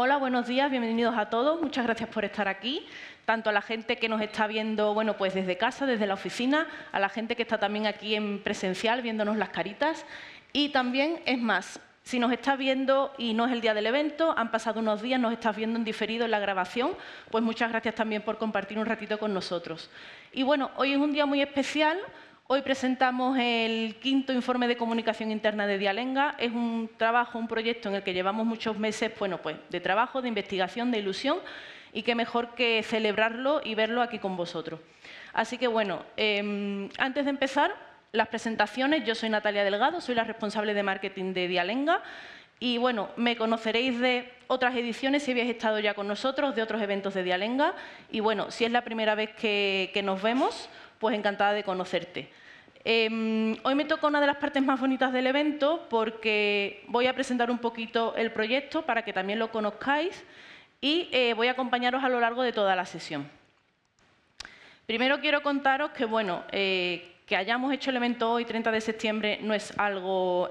Hola, buenos días, bienvenidos a todos. Muchas gracias por estar aquí, tanto a la gente que nos está viendo pues desde casa, desde la oficina, a la gente que está también aquí en presencial viéndonos las caritas. Y también, es más, si nos estás viendo y no es el día del evento, han pasado unos días, nos estás viendo en diferido en la grabación, pues muchas gracias también por compartir un ratito con nosotros. Y bueno, hoy es un día muy especial. Hoy presentamos el quinto informe de comunicación interna de Dialenga. Es un trabajo, un proyecto en el que llevamos muchos meses pues, de trabajo, de investigación, de ilusión, y qué mejor que celebrarlo y verlo aquí con vosotros. Así que bueno, antes de empezar las presentaciones, yo soy Natalia Delgado, soy la responsable de marketing de Dialenga. Y bueno, me conoceréis de otras ediciones si habéis estado ya con nosotros, de otros eventos de Dialenga. Y bueno, si es la primera vez que nos vemos, pues encantada de conocerte. Hoy me toca una de las partes más bonitas del evento porque voy a presentar un poquito el proyecto para que también lo conozcáis y voy a acompañaros a lo largo de toda la sesión. Primero quiero contaros que, bueno, que hayamos hecho el evento hoy, 30 de septiembre, no es algo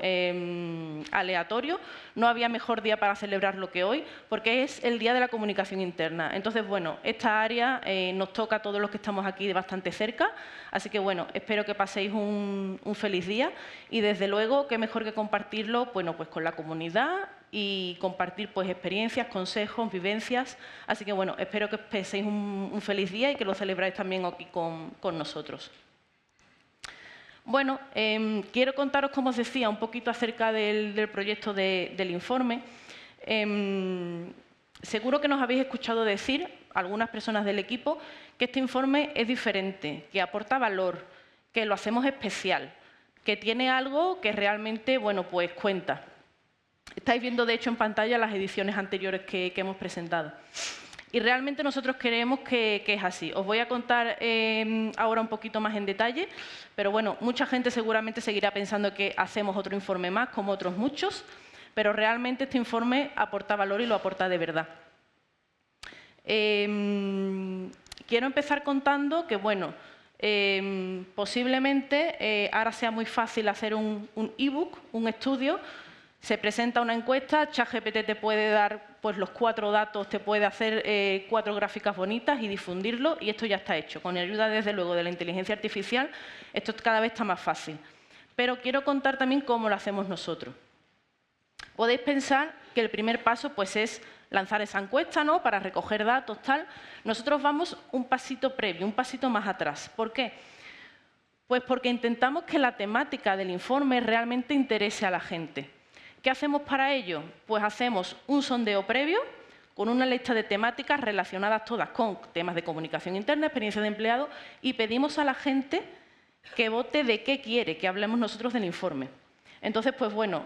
aleatorio. No había mejor día para celebrarlo que hoy, porque es el Día de la Comunicación Interna. Entonces, bueno, esta área nos toca a todos los que estamos aquí de bastante cerca. Así que, bueno, espero que paséis un feliz día. Y, desde luego, qué mejor que compartirlo pues con la comunidad y compartir pues experiencias, consejos, vivencias. Así que, bueno, espero que paséis un feliz día y que lo celebráis también aquí con nosotros. Bueno, quiero contaros, como os decía, un poquito acerca del proyecto del informe. Seguro que nos habéis escuchado decir, algunas personas del equipo, que este informe es diferente, que aporta valor, que lo hacemos especial, que tiene algo que realmente, bueno, pues cuenta. Estáis viendo, de hecho, en pantalla las ediciones anteriores que hemos presentado. Y realmente nosotros creemos que es así. Os voy a contar ahora un poquito más en detalle, pero bueno, mucha gente seguramente seguirá pensando que hacemos otro informe más, como otros muchos, pero realmente este informe aporta valor y lo aporta de verdad. Quiero empezar contando que, bueno, posiblemente ahora sea muy fácil hacer un ebook, un estudio. Se presenta una encuesta, ChatGPT te puede dar pues, los 4 datos, te puede hacer 4 gráficas bonitas y difundirlo, y esto ya está hecho. Con ayuda, desde luego, de la inteligencia artificial, esto cada vez está más fácil. Pero quiero contar también cómo lo hacemos nosotros. Podéis pensar que el primer paso pues, es lanzar esa encuesta, ¿no?, para recoger datos, tal. Nosotros vamos un pasito previo, un pasito más atrás. ¿Por qué? Pues porque intentamos que la temática del informe realmente interese a la gente. ¿Qué hacemos para ello? Pues hacemos un sondeo previo con una lista de temáticas relacionadas todas con temas de comunicación interna, experiencia de empleado, y pedimos a la gente que vote de qué quiere que hablemos nosotros del informe. Entonces, pues bueno,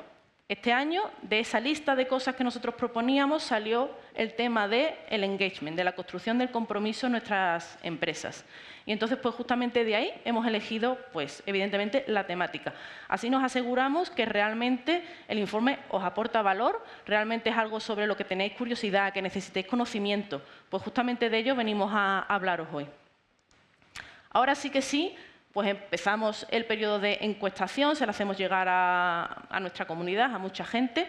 este año, de esa lista de cosas que nosotros proponíamos, salió el tema del engagement, de la construcción del compromiso en nuestras empresas. Y entonces, pues justamente de ahí hemos elegido, pues evidentemente, la temática. Así nos aseguramos que realmente el informe os aporta valor, realmente es algo sobre lo que tenéis curiosidad, que necesitéis conocimiento. Pues justamente de ello venimos a hablaros hoy. Ahora sí que sí, pues empezamos el periodo de encuestación, se lo hacemos llegar a nuestra comunidad, a mucha gente,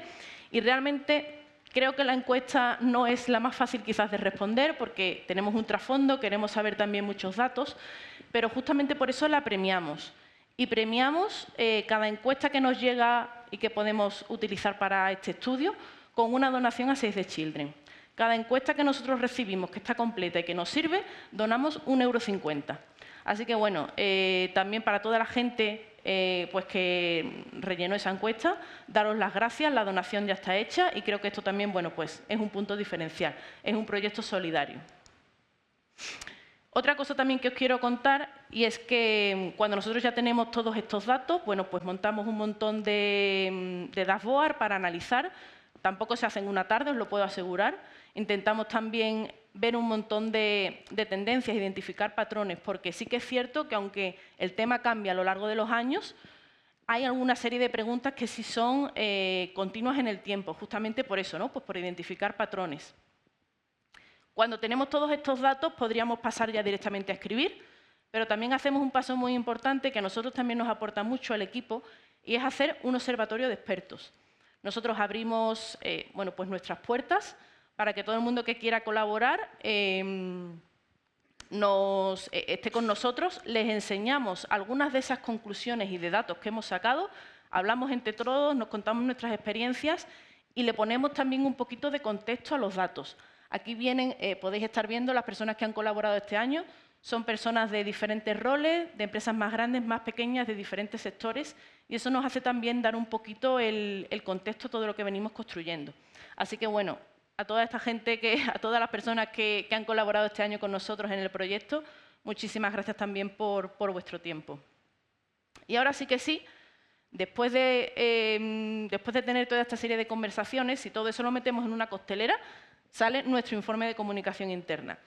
y realmente creo que la encuesta no es la más fácil quizás de responder porque tenemos un trasfondo, queremos saber también muchos datos, pero justamente por eso la premiamos. Y premiamos cada encuesta que nos llega y que podemos utilizar para este estudio con una donación a Save the Children. Cada encuesta que nosotros recibimos, que está completa y que nos sirve, donamos 1,50 €. Así que, bueno, también para toda la gente pues que rellenó esa encuesta, daros las gracias, la donación ya está hecha y creo que esto también, bueno, pues es un punto diferencial, es un proyecto solidario. Otra cosa también que os quiero contar, y es que cuando nosotros ya tenemos todos estos datos, bueno, pues montamos un montón de dashboard para analizar. Tampoco se hace en una tarde, os lo puedo asegurar. Intentamos también ver un montón de tendencias, identificar patrones, porque sí que es cierto que aunque el tema cambia a lo largo de los años, hay alguna serie de preguntas que sí son continuas en el tiempo, justamente por eso, ¿no? Pues por identificar patrones. Cuando tenemos todos estos datos podríamos pasar ya directamente a escribir, pero también hacemos un paso muy importante que a nosotros también nos aporta mucho al equipo, y es hacer un observatorio de expertos. Nosotros abrimos bueno, pues nuestras puertas para que todo el mundo que quiera colaborar esté con nosotros. Les enseñamos algunas de esas conclusiones y de datos que hemos sacado, hablamos entre todos, nos contamos nuestras experiencias y le ponemos también un poquito de contexto a los datos. Aquí vienen, podéis estar viendo las personas que han colaborado este año. Son personas de diferentes roles, de empresas más grandes, más pequeñas, de diferentes sectores, y eso nos hace también dar un poquito el contexto a todo lo que venimos construyendo. Así que, bueno, a toda esta gente, a todas las personas que han colaborado este año con nosotros en el proyecto, muchísimas gracias también por vuestro tiempo. Y ahora sí que sí, después de tener toda esta serie de conversaciones, si todo eso lo metemos en una costelera, sale nuestro informe de comunicación interna.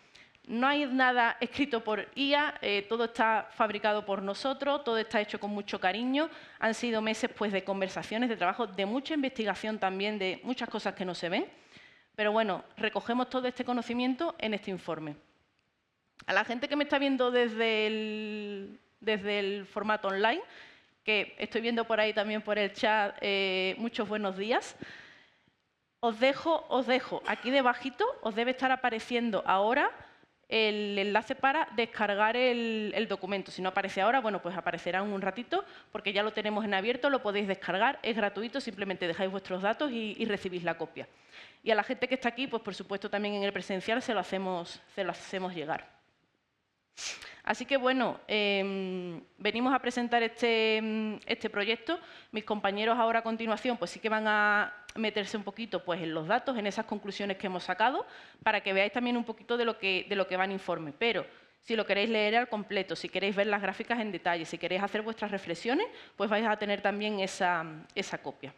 No hay nada escrito por IA, todo está fabricado por nosotros, todo está hecho con mucho cariño. Han sido meses pues, de conversaciones, de trabajo, de mucha investigación también, de muchas cosas que no se ven. Pero bueno, recogemos todo este conocimiento en este informe. A la gente que me está viendo desde el formato online, que estoy viendo por ahí también por el chat, muchos buenos días. Os dejo aquí debajito, os debe estar apareciendo ahora el enlace para descargar el documento. Si no aparece ahora, bueno, pues aparecerá en un ratito, porque ya lo tenemos en abierto, lo podéis descargar, es gratuito, simplemente dejáis vuestros datos y recibís la copia. Y a la gente que está aquí, pues por supuesto también en el presencial se lo hacemos llegar. Así que bueno, venimos a presentar este proyecto. Mis compañeros ahora a continuación pues sí que van a meterse un poquito pues, en los datos, en esas conclusiones que hemos sacado, para que veáis también un poquito de lo que va en informe. Pero si lo queréis leer al completo, si queréis ver las gráficas en detalle, si queréis hacer vuestras reflexiones, pues vais a tener también esa copia.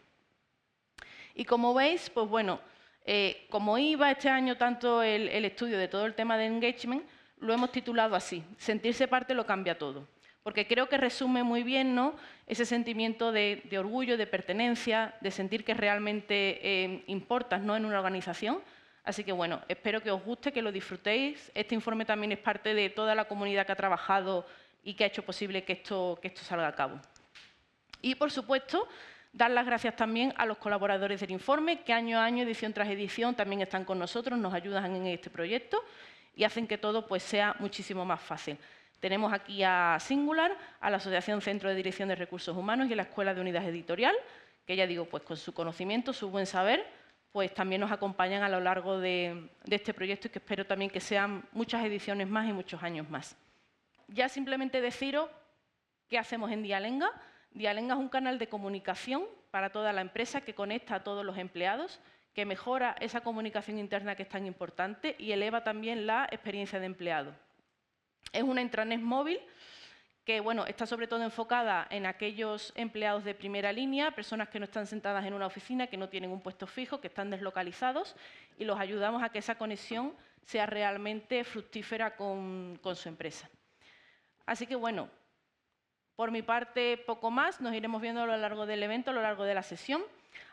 Y como veis, pues bueno, como iba este año tanto el estudio de todo el tema de engagement, lo hemos titulado así, sentirse parte lo cambia todo. Porque creo que resume muy bien, ¿no?, ese sentimiento de orgullo, de pertenencia, de sentir que realmente importas, ¿no?, en una organización. Así que, bueno, espero que os guste, que lo disfrutéis. Este informe también es parte de toda la comunidad que ha trabajado y que ha hecho posible que esto salga a cabo. Y, por supuesto, dar las gracias también a los colaboradores del informe, que año a año, edición tras edición, también están con nosotros, nos ayudan en este proyecto y hacen que todo pues, sea muchísimo más fácil. Tenemos aquí a Singular, a la Asociación Centro de Dirección de Recursos Humanos y a la Escuela de Unidad Editorial, que ya digo, pues con su conocimiento, su buen saber, pues también nos acompañan a lo largo de este proyecto y que espero también que sean muchas ediciones más y muchos años más. Ya simplemente deciros qué hacemos en Dialenga. Dialenga es un canal de comunicación para toda la empresa que conecta a todos los empleados, que mejora esa comunicación interna que es tan importante y eleva también la experiencia de empleado. Es una intranet móvil que bueno, está sobre todo enfocada en aquellos empleados de primera línea, personas que no están sentadas en una oficina, que no tienen un puesto fijo, que están deslocalizados, y los ayudamos a que esa conexión sea realmente fructífera con su empresa. Así que bueno, por mi parte, poco más. Nos iremos viendo a lo largo del evento, a lo largo de la sesión.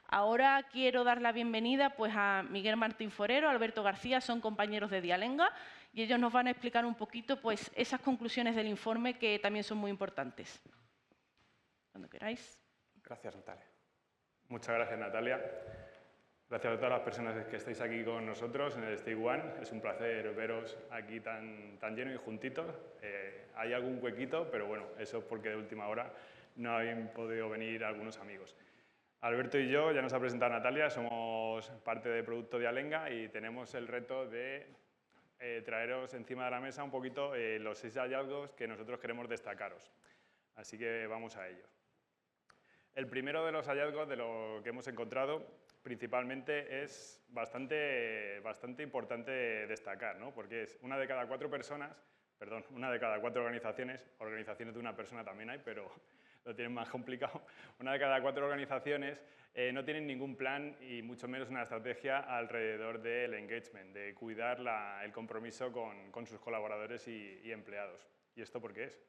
Ahora quiero dar la bienvenida pues, a Miguel Martín Forero, Alberto García, son compañeros de Dialenga y ellos nos van a explicar un poquito pues, esas conclusiones del informe que también son muy importantes. Cuando queráis. Gracias, Natalia. Muchas gracias, Natalia. Gracias a todas las personas que estáis aquí con nosotros en el Stage One. Es un placer veros aquí tan lleno y juntitos. Hay algún huequito, pero bueno, eso es porque de última hora no habían podido venir algunos amigos. Alberto y yo, ya nos ha presentado Natalia, somos parte de Producto Dialenga y tenemos el reto de traeros encima de la mesa un poquito los 6 hallazgos que nosotros queremos destacaros. Así que vamos a ello. El primero de los hallazgos de lo que hemos encontrado principalmente es bastante importante destacar, ¿no? Porque es una de cada 4 organizaciones, organizaciones de una persona también hay, pero lo tienen más complicado, una de cada 4 organizaciones no tienen ningún plan y mucho menos una estrategia alrededor del engagement, de cuidar el compromiso con sus colaboradores y empleados. ¿Y esto por qué es?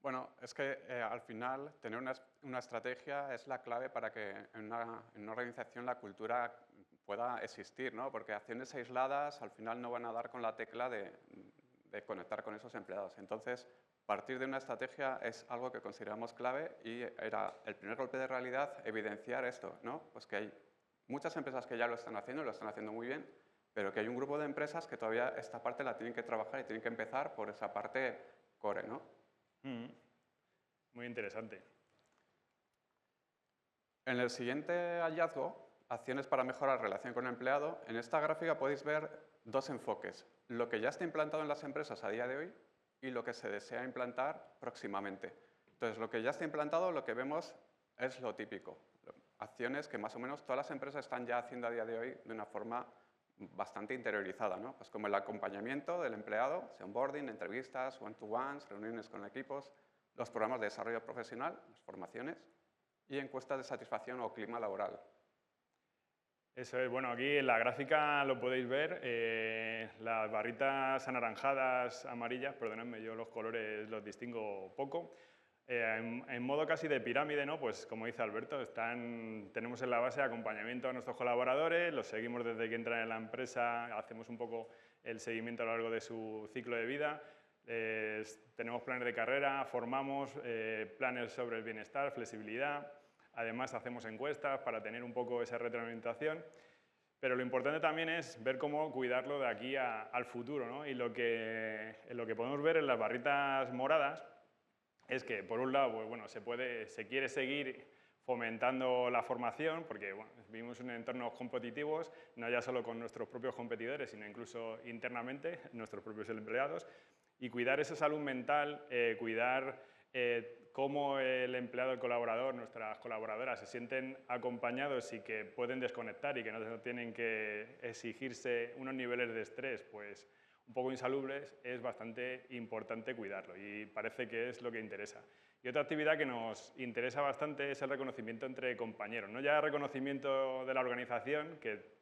Bueno, es que al final tener una estrategia es la clave para que en una organización la cultura pueda existir, ¿no? Porque acciones aisladas al final no van a dar con la tecla de conectar con esos empleados. Entonces, partir de una estrategia es algo que consideramos clave y era el primer golpe de realidad evidenciar esto, ¿no? Pues que hay muchas empresas que ya lo están haciendo muy bien, pero que hay un grupo de empresas que todavía esta parte la tienen que trabajar y tienen que empezar por esa parte core, ¿no? Muy interesante. En el siguiente hallazgo, acciones para mejorar la relación con el empleado, en esta gráfica podéis ver dos enfoques, lo que ya está implantado en las empresas a día de hoy y lo que se desea implantar próximamente. Entonces, lo que ya está implantado, lo que vemos es lo típico, acciones que más o menos todas las empresas están ya haciendo a día de hoy de una forma bastante interiorizada, ¿no? Pues como el acompañamiento del empleado, onboarding, entrevistas, one-to-ones, reuniones con equipos, los programas de desarrollo profesional, las formaciones y encuestas de satisfacción o clima laboral. Eso es, bueno, aquí en la gráfica lo podéis ver, las barritas anaranjadas, amarillas, perdonadme, yo los colores los distingo poco, en modo casi de pirámide, ¿no? Pues como dice Alberto, tenemos en la base acompañamiento a nuestros colaboradores, los seguimos desde que entran en la empresa, hacemos un poco el seguimiento a lo largo de su ciclo de vida, tenemos planes de carrera, formamos planes sobre el bienestar, flexibilidad, además hacemos encuestas para tener un poco esa retroalimentación, pero lo importante también es ver cómo cuidarlo de aquí al futuro, ¿no? Y lo que podemos ver en las barritas moradas es que, por un lado, pues, bueno, se quiere seguir fomentando la formación, porque bueno, vivimos en entornos competitivos, no ya solo con nuestros propios competidores, sino incluso internamente, nuestros propios empleados, y cuidar esa salud mental, cuidar cómo el empleado, el colaborador, nuestras colaboradoras se sienten acompañados y que pueden desconectar y que no tienen que exigirse unos niveles de estrés, pues un poco insalubres, es bastante importante cuidarlo y parece que es lo que interesa. Y otra actividad que nos interesa bastante es el reconocimiento entre compañeros, no ya reconocimiento de la organización, que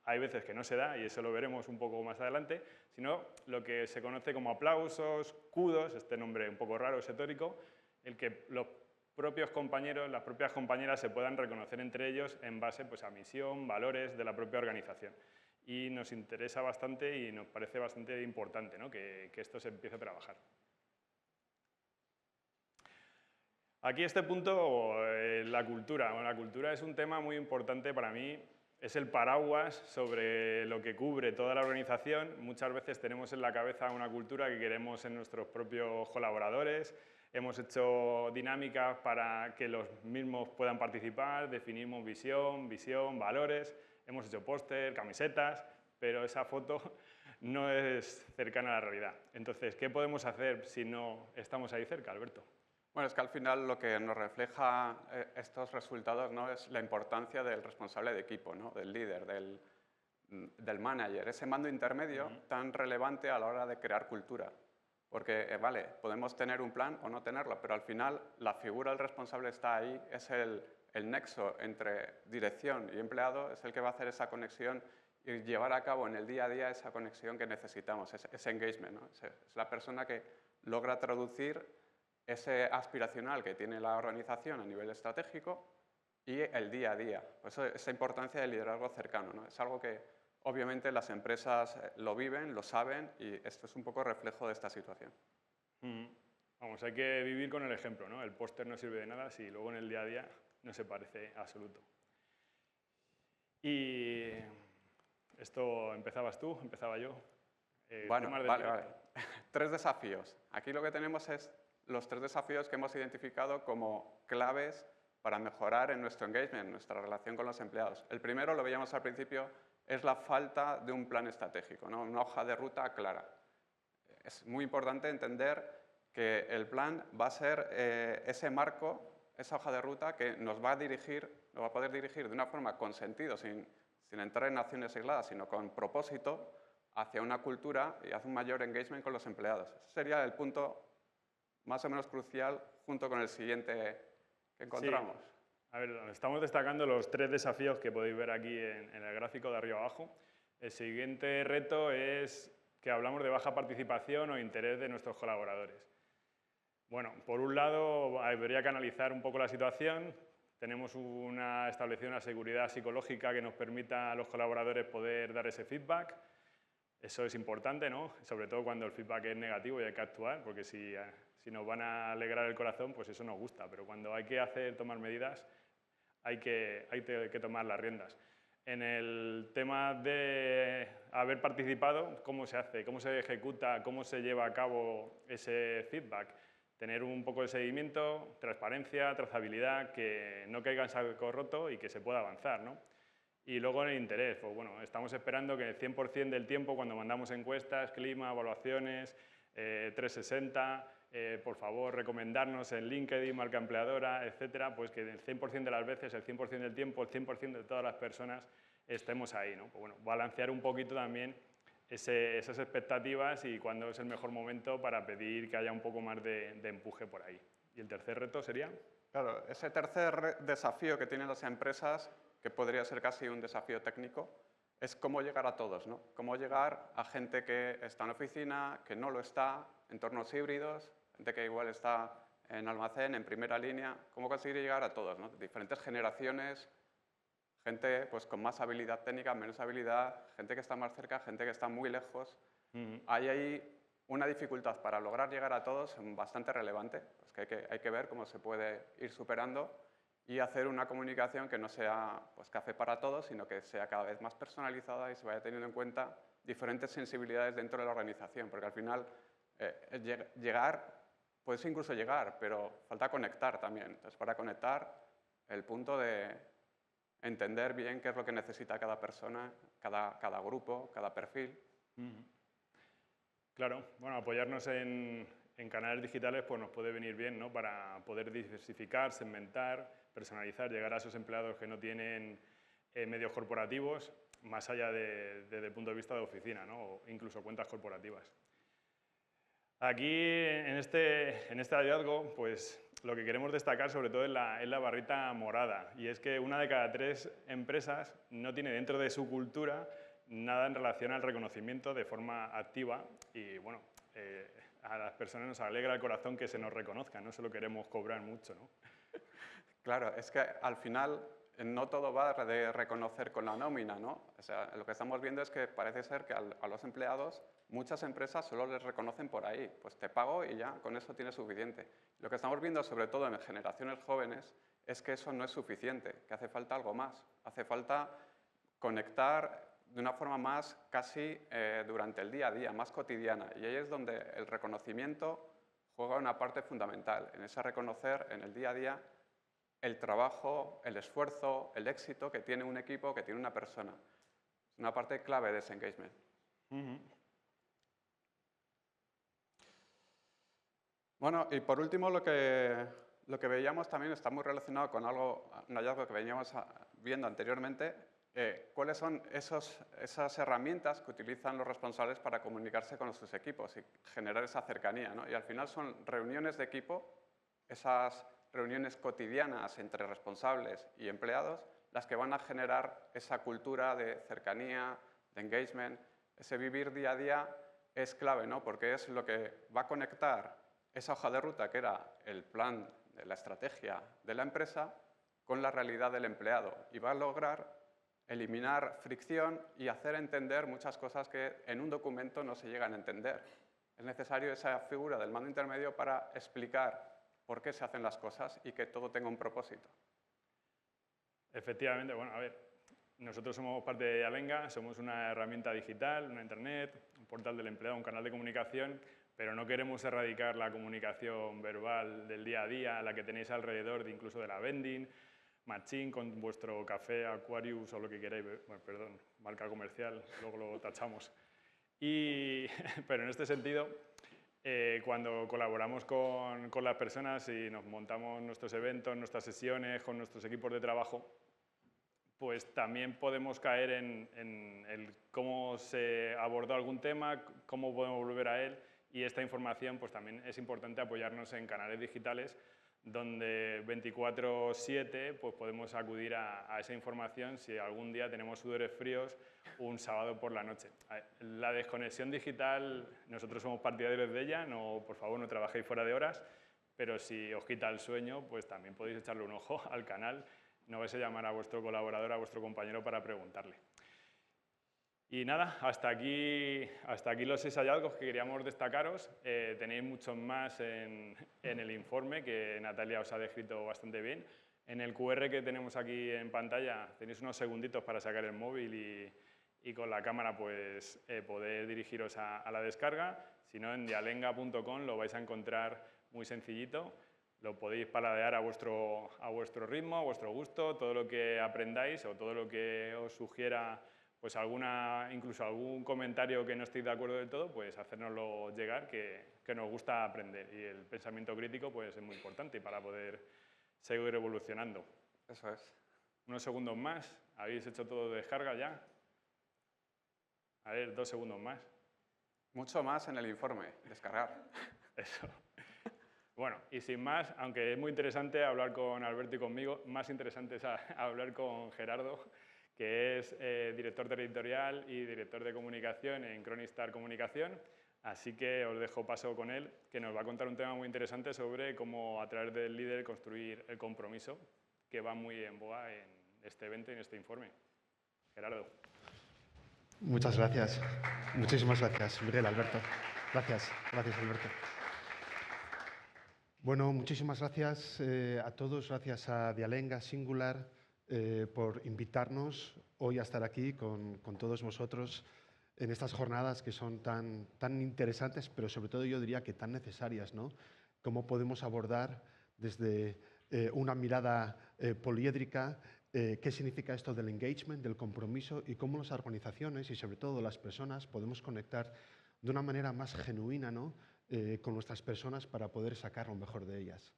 hay veces que no se da y eso lo veremos un poco más adelante, sino lo que se conoce como aplausos, kudos, este nombre un poco raro, esotérico, el que los propios compañeros, las propias compañeras se puedan reconocer entre ellos en base pues, a misión, valores de la propia organización. Y nos interesa bastante y nos parece bastante importante, ¿no? que esto se empiece a trabajar. Aquí este punto, la cultura. Bueno, la cultura es un tema muy importante para mí, es el paraguas sobre lo que cubre toda la organización. Muchas veces tenemos en la cabeza una cultura que queremos en nuestros propios colaboradores, hemos hecho dinámicas para que los mismos puedan participar, definimos visión, valores, hemos hecho póster, camisetas, pero esa foto no es cercana a la realidad. Entonces, ¿qué podemos hacer si no estamos ahí cerca, Alberto? Bueno, es que al final lo que nos refleja estos resultados, ¿no? Es la importancia del responsable de equipo, ¿no? Del líder, del manager, ese mando intermedio tan relevante a la hora de crear cultura. Porque, vale, podemos tener un plan o no tenerlo, pero al final la figura del responsable está ahí, es el nexo entre dirección y empleado, es el que va a hacer esa conexión y llevar a cabo en el día a día esa conexión que necesitamos, ese engagement, ¿no? Es la persona que logra traducir ese aspiracional que tiene la organización a nivel estratégico y el día a día. Por eso esa importancia del liderazgo cercano, ¿no? Es algo que obviamente las empresas lo viven, lo saben y esto es un poco reflejo de esta situación. Vamos, hay que vivir con el ejemplo, ¿no? El póster no sirve de nada si luego en el día a día no se parece absoluto. Y esto, ¿empezabas tú? ¿Empezaba yo? Bueno, vale. 3 desafíos. Aquí lo que tenemos es los 3 desafíos que hemos identificado como claves para mejorar en nuestro engagement, en nuestra relación con los empleados. El primero, lo veíamos al principio, es la falta de un plan estratégico, ¿no? Una hoja de ruta clara. Es muy importante entender que el plan va a ser ese marco, esa hoja de ruta que nos va a poder dirigir de una forma con sentido, sin entrar en acciones aisladas, sino con propósito, hacia una cultura y hacia un mayor engagement con los empleados. Ese sería el punto más o menos crucial junto con el siguiente que encontramos. Sí. A ver, estamos destacando los 3 desafíos que podéis ver aquí en el gráfico de arriba abajo. El siguiente reto es que hablamos de baja participación o interés de nuestros colaboradores. Bueno, por un lado, habría que analizar un poco la situación. Tenemos establecida una seguridad psicológica que nos permita a los colaboradores poder dar ese feedback. Eso es importante, ¿no? Sobre todo cuando el feedback es negativo y hay que actuar, porque si nos van a alegrar el corazón, pues eso nos gusta. Pero cuando hay que tomar medidas, hay que tomar las riendas. En el tema de haber participado, ¿cómo se hace? ¿Cómo se ejecuta? ¿Cómo se lleva a cabo ese feedback? Tener un poco de seguimiento, transparencia, trazabilidad, que no caiga en saco roto y que se pueda avanzar, ¿no? Y luego en el interés, pues bueno, estamos esperando que el 100% del tiempo, cuando mandamos encuestas, clima, evaluaciones, 360, por favor, recomendarnos en LinkedIn, marca empleadora, etcétera, pues que el 100% de las veces, el 100% del tiempo, el 100% de todas las personas estemos ahí, ¿no? Pues bueno, balancear un poquito también esas expectativas y cuándo es el mejor momento para pedir que haya un poco más de empuje por ahí. ¿Y el tercer reto sería? Claro, ese tercer desafío que tienen las empresas, que podría ser casi un desafío técnico, es cómo llegar a todos, ¿no? Cómo llegar a gente que está en oficina, que no lo está, entornos híbridos, gente que igual está en almacén, en primera línea, cómo conseguir llegar a todos, ¿no? Diferentes generaciones, gente pues, con más habilidad técnica, menos habilidad, gente que está más cerca, gente que está muy lejos. Hay ahí una dificultad para lograr llegar a todos bastante relevante, pues que hay que ver cómo se puede ir superando y hacer una comunicación que no sea pues, café para todos, sino que sea cada vez más personalizada y se vaya teniendo en cuenta diferentes sensibilidades dentro de la organización, porque al final llegar, puedes incluso llegar, pero falta conectar también. Entonces, para conectar, el punto de entender bien qué es lo que necesita cada persona, cada grupo, cada perfil. Claro, bueno, apoyarnos en canales digitales pues nos puede venir bien, ¿no? Para poder diversificar, segmentar, personalizar, llegar a esos empleados que no tienen medios corporativos, más allá desde el punto de vista de oficina, ¿no? O incluso cuentas corporativas. Aquí, en este hallazgo, pues lo que queremos destacar sobre todo es la barrita morada, y es que una de cada 3 empresas no tiene dentro de su cultura nada en relación al reconocimiento de forma activa y, bueno, a las personas nos alegra el corazón que se nos reconozca, no solo queremos cobrar mucho, ¿no? Claro, es que al final no todo va de reconocer con la nómina, ¿no? O sea, lo que estamos viendo es que parece ser que a los empleados muchas empresas solo les reconocen por ahí, pues te pago y ya, con eso tienes suficiente. Lo que estamos viendo sobre todo en generaciones jóvenes es que eso no es suficiente, que hace falta algo más, hace falta conectar de una forma más casi durante el día a día, más cotidiana, y ahí es donde el reconocimiento juega una parte fundamental, en ese reconocer en el día a día el trabajo, el esfuerzo, el éxito que tiene un equipo, que tiene una persona. Es una parte clave de ese engagement. Bueno, y por último lo que veíamos también está muy relacionado con un hallazgo que veníamos viendo anteriormente. ¿Cuáles son esas herramientas que utilizan los responsables para comunicarse con sus equipos y generar esa cercanía, ¿no? Y al final son reuniones de equipo, esas reuniones cotidianas entre responsables y empleados, las que van a generar esa cultura de cercanía, de engagement. Ese vivir día a día es clave, ¿no? Porque es lo que va a conectar esa hoja de ruta, que era el plan de la estrategia de la empresa, con la realidad del empleado y va a lograr eliminar fricción y hacer entender muchas cosas que en un documento no se llegan a entender. Es necesario esa figura del mando intermedio para explicar por qué se hacen las cosas y que todo tenga un propósito. Efectivamente, bueno, a ver, nosotros somos parte de Avenga, somos una herramienta digital, una internet, un portal del empleado, un canal de comunicación, pero no queremos erradicar la comunicación verbal del día a día, la que tenéis alrededor de incluso de la vending, Machín con vuestro café, Aquarius o lo que queráis, bueno, perdón, marca comercial, luego lo tachamos. Pero en este sentido, cuando colaboramos con las personas y nos montamos nuestros eventos, nuestras sesiones, con nuestros equipos de trabajo, pues también podemos caer en el cómo se abordó algún tema, cómo podemos volver a él, y esta información pues también es importante apoyarnos en canales digitales donde 24/7 pues podemos acudir a esa información si algún día tenemos sudores fríos un sábado por la noche. La desconexión digital, nosotros somos partidarios de ella, no, por favor no trabajéis fuera de horas, pero si os quita el sueño, pues también podéis echarle un ojo al canal, no vais a llamar a vuestro colaborador, a vuestro compañero para preguntarle. Y nada, hasta aquí los 6 hallazgos que queríamos destacaros. Tenéis muchos más en el informe que Natalia os ha descrito bastante bien. En el QR que tenemos aquí en pantalla tenéis unos segunditos para sacar el móvil y con la cámara pues, poder dirigiros a la descarga. Si no, en dialenga.com lo vais a encontrar muy sencillito. Lo podéis paladear a vuestro ritmo, a vuestro gusto, todo lo que aprendáis o todo lo que os sugiera, pues incluso algún comentario que no estéis de acuerdo del todo, pues hacérnoslo llegar, que nos gusta aprender. Y el pensamiento crítico pues, es muy importante para poder seguir evolucionando. Eso es. Unos segundos más. ¿Habéis hecho todo de descarga ya? A ver, 2 segundos más. Mucho más en el informe, descargar. Eso. Bueno, y sin más, aunque es muy interesante hablar con Alberto y conmigo, más interesante es hablar con Gerardo, que es director territorial y director de comunicación en Cronistar Comunicación. Así que os dejo paso con él, que nos va a contar un tema muy interesante sobre cómo a través del líder construir el compromiso, que va muy en boga en este evento y en este informe. Gerardo. Muchas gracias. Muchísimas gracias, Miguel, Alberto. Gracias, Alberto. Bueno, muchísimas gracias a todos, gracias a Dialenga Singular por invitarnos hoy a estar aquí con todos vosotros en estas jornadas que son tan interesantes, pero sobre todo yo diría que tan necesarias, ¿no? Cómo podemos abordar desde una mirada poliédrica qué significa esto del engagement, del compromiso y cómo las organizaciones y sobre todo las personas podemos conectar de una manera más genuina, ¿no? Con nuestras personas para poder sacar lo mejor de ellas.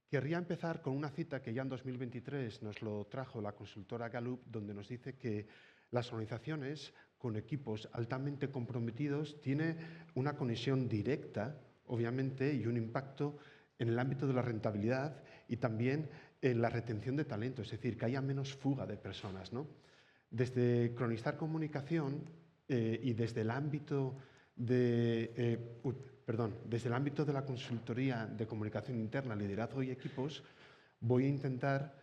Querría empezar con una cita que ya en 2023 nos lo trajo la consultora Gallup, donde nos dice que las organizaciones con equipos altamente comprometidos tienen una conexión directa, obviamente, y un impacto en el ámbito de la rentabilidad y también en la retención de talento, es decir, que haya menos fuga de personas, ¿no? Desde Cronistar Comunicación y desde el ámbito desde el ámbito de la consultoría de comunicación interna, liderazgo y equipos, voy a intentar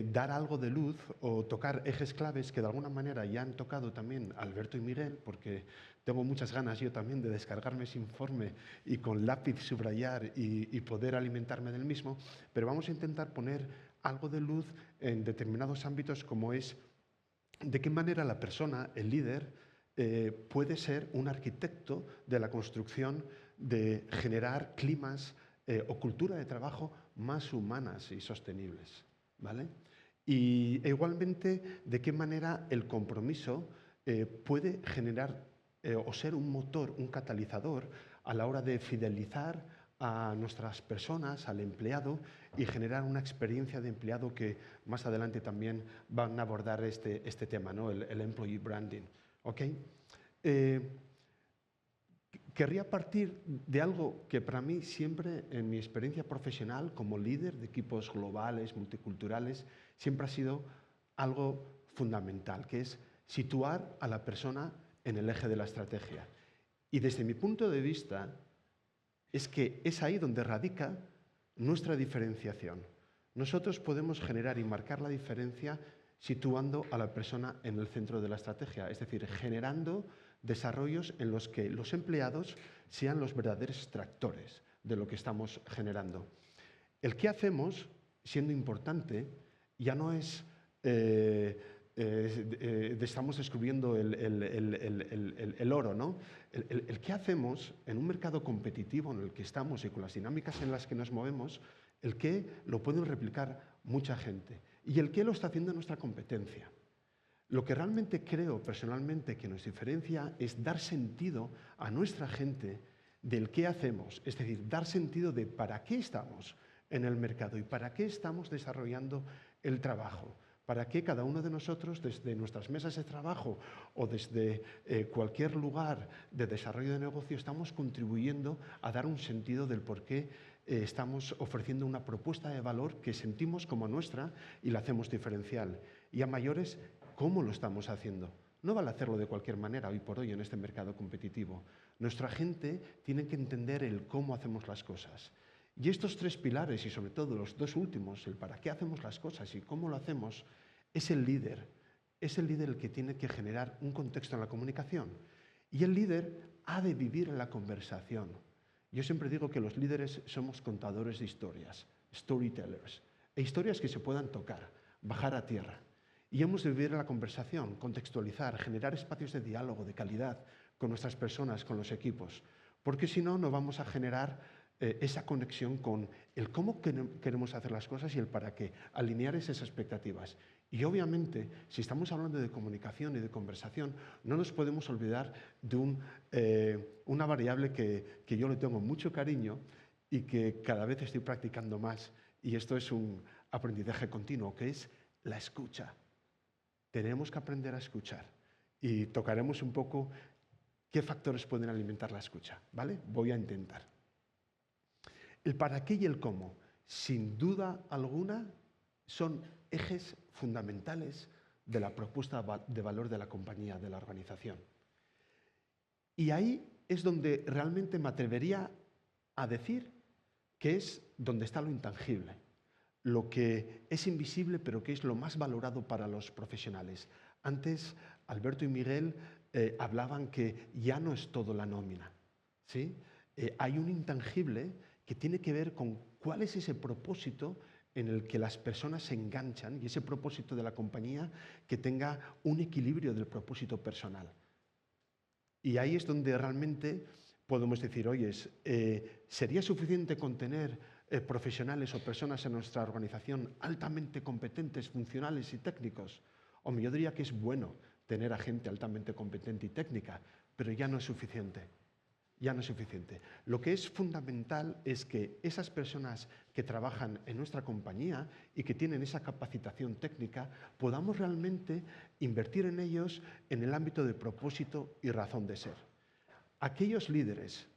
dar algo de luz o tocar ejes claves que de alguna manera ya han tocado también Alberto y Miguel, porque tengo muchas ganas yo también de descargarme ese informe y con lápiz subrayar y poder alimentarme del mismo, pero vamos a intentar poner algo de luz en determinados ámbitos como es de qué manera la persona, el líder, puede ser un arquitecto de la construcción de generar climas o cultura de trabajo más humanas y sostenibles, ¿vale? Y igualmente, de qué manera el compromiso puede generar o ser un motor, un catalizador a la hora de fidelizar a nuestras personas, al empleado y generar una experiencia de empleado que más adelante también van a abordar este tema, ¿no? El employee branding. ¿Okay? Querría partir de algo que para mí siempre, en mi experiencia profesional como líder de equipos globales, multiculturales, siempre ha sido algo fundamental, que es situar a la persona en el eje de la estrategia. Y desde mi punto de vista, es que es ahí donde radica nuestra diferenciación. Nosotros podemos generar y marcar la diferencia situando a la persona en el centro de la estrategia, es decir, generando desarrollos en los que los empleados sean los verdaderos tractores de lo que estamos generando. El qué hacemos, siendo importante, ya no es estamos descubriendo el oro, ¿no? El qué hacemos en un mercado competitivo en el que estamos y con las dinámicas en las que nos movemos, el qué lo pueden replicar mucha gente y el qué lo está haciendo nuestra competencia. Lo que realmente creo personalmente que nos diferencia es dar sentido a nuestra gente del qué hacemos, es decir, dar sentido de para qué estamos en el mercado y para qué estamos desarrollando el trabajo, para qué cada uno de nosotros desde nuestras mesas de trabajo o desde cualquier lugar de desarrollo de negocio estamos contribuyendo a dar un sentido del por qué estamos ofreciendo una propuesta de valor que sentimos como nuestra y la hacemos diferencial. Y a mayores, ¿cómo lo estamos haciendo? No vale hacerlo de cualquier manera hoy por hoy en este mercado competitivo. Nuestra gente tiene que entender el cómo hacemos las cosas. Y estos tres pilares, y sobre todo los dos últimos, el para qué hacemos las cosas y cómo lo hacemos, es el líder. Es el líder el que tiene que generar un contexto en la comunicación. Y el líder ha de vivir en la conversación. Yo siempre digo que los líderes somos contadores de historias, storytellers, e historias que se puedan tocar, bajar a tierra. Y hemos de vivir la conversación, contextualizar, generar espacios de diálogo de calidad con nuestras personas, con los equipos, porque si no, no vamos a generar esa conexión con el cómo queremos hacer las cosas y el para qué, alinear esas expectativas. Y obviamente, si estamos hablando de comunicación y de conversación, no nos podemos olvidar de una variable que yo le tengo mucho cariño y que cada vez estoy practicando más, y esto es un aprendizaje continuo, que es la escucha. Tenemos que aprender a escuchar y tocaremos un poco qué factores pueden alimentar la escucha, ¿vale? Voy a intentar. El para qué y el cómo, sin duda alguna, son ejes fundamentales de la propuesta de valor de la compañía, de la organización. Y ahí es donde realmente me atrevería a decir que es donde está lo intangible, lo que es invisible pero que es lo más valorado para los profesionales. Antes, Alberto y Miguel hablaban que ya no es todo la nómina, ¿sí? Hay un intangible que tiene que ver con cuál es ese propósito en el que las personas se enganchan y ese propósito de la compañía que tenga un equilibrio del propósito personal. Y ahí es donde realmente podemos decir, oye, ¿sería suficiente con tener profesionales o personas en nuestra organización altamente competentes, funcionales y técnicos? Hombre, yo diría que es bueno tener a gente altamente competente y técnica, pero ya no es suficiente. Ya no es suficiente. Lo que es fundamental es que esas personas que trabajan en nuestra compañía y que tienen esa capacitación técnica, podamos realmente invertir en ellos en el ámbito de propósito y razón de ser. Aquellos líderes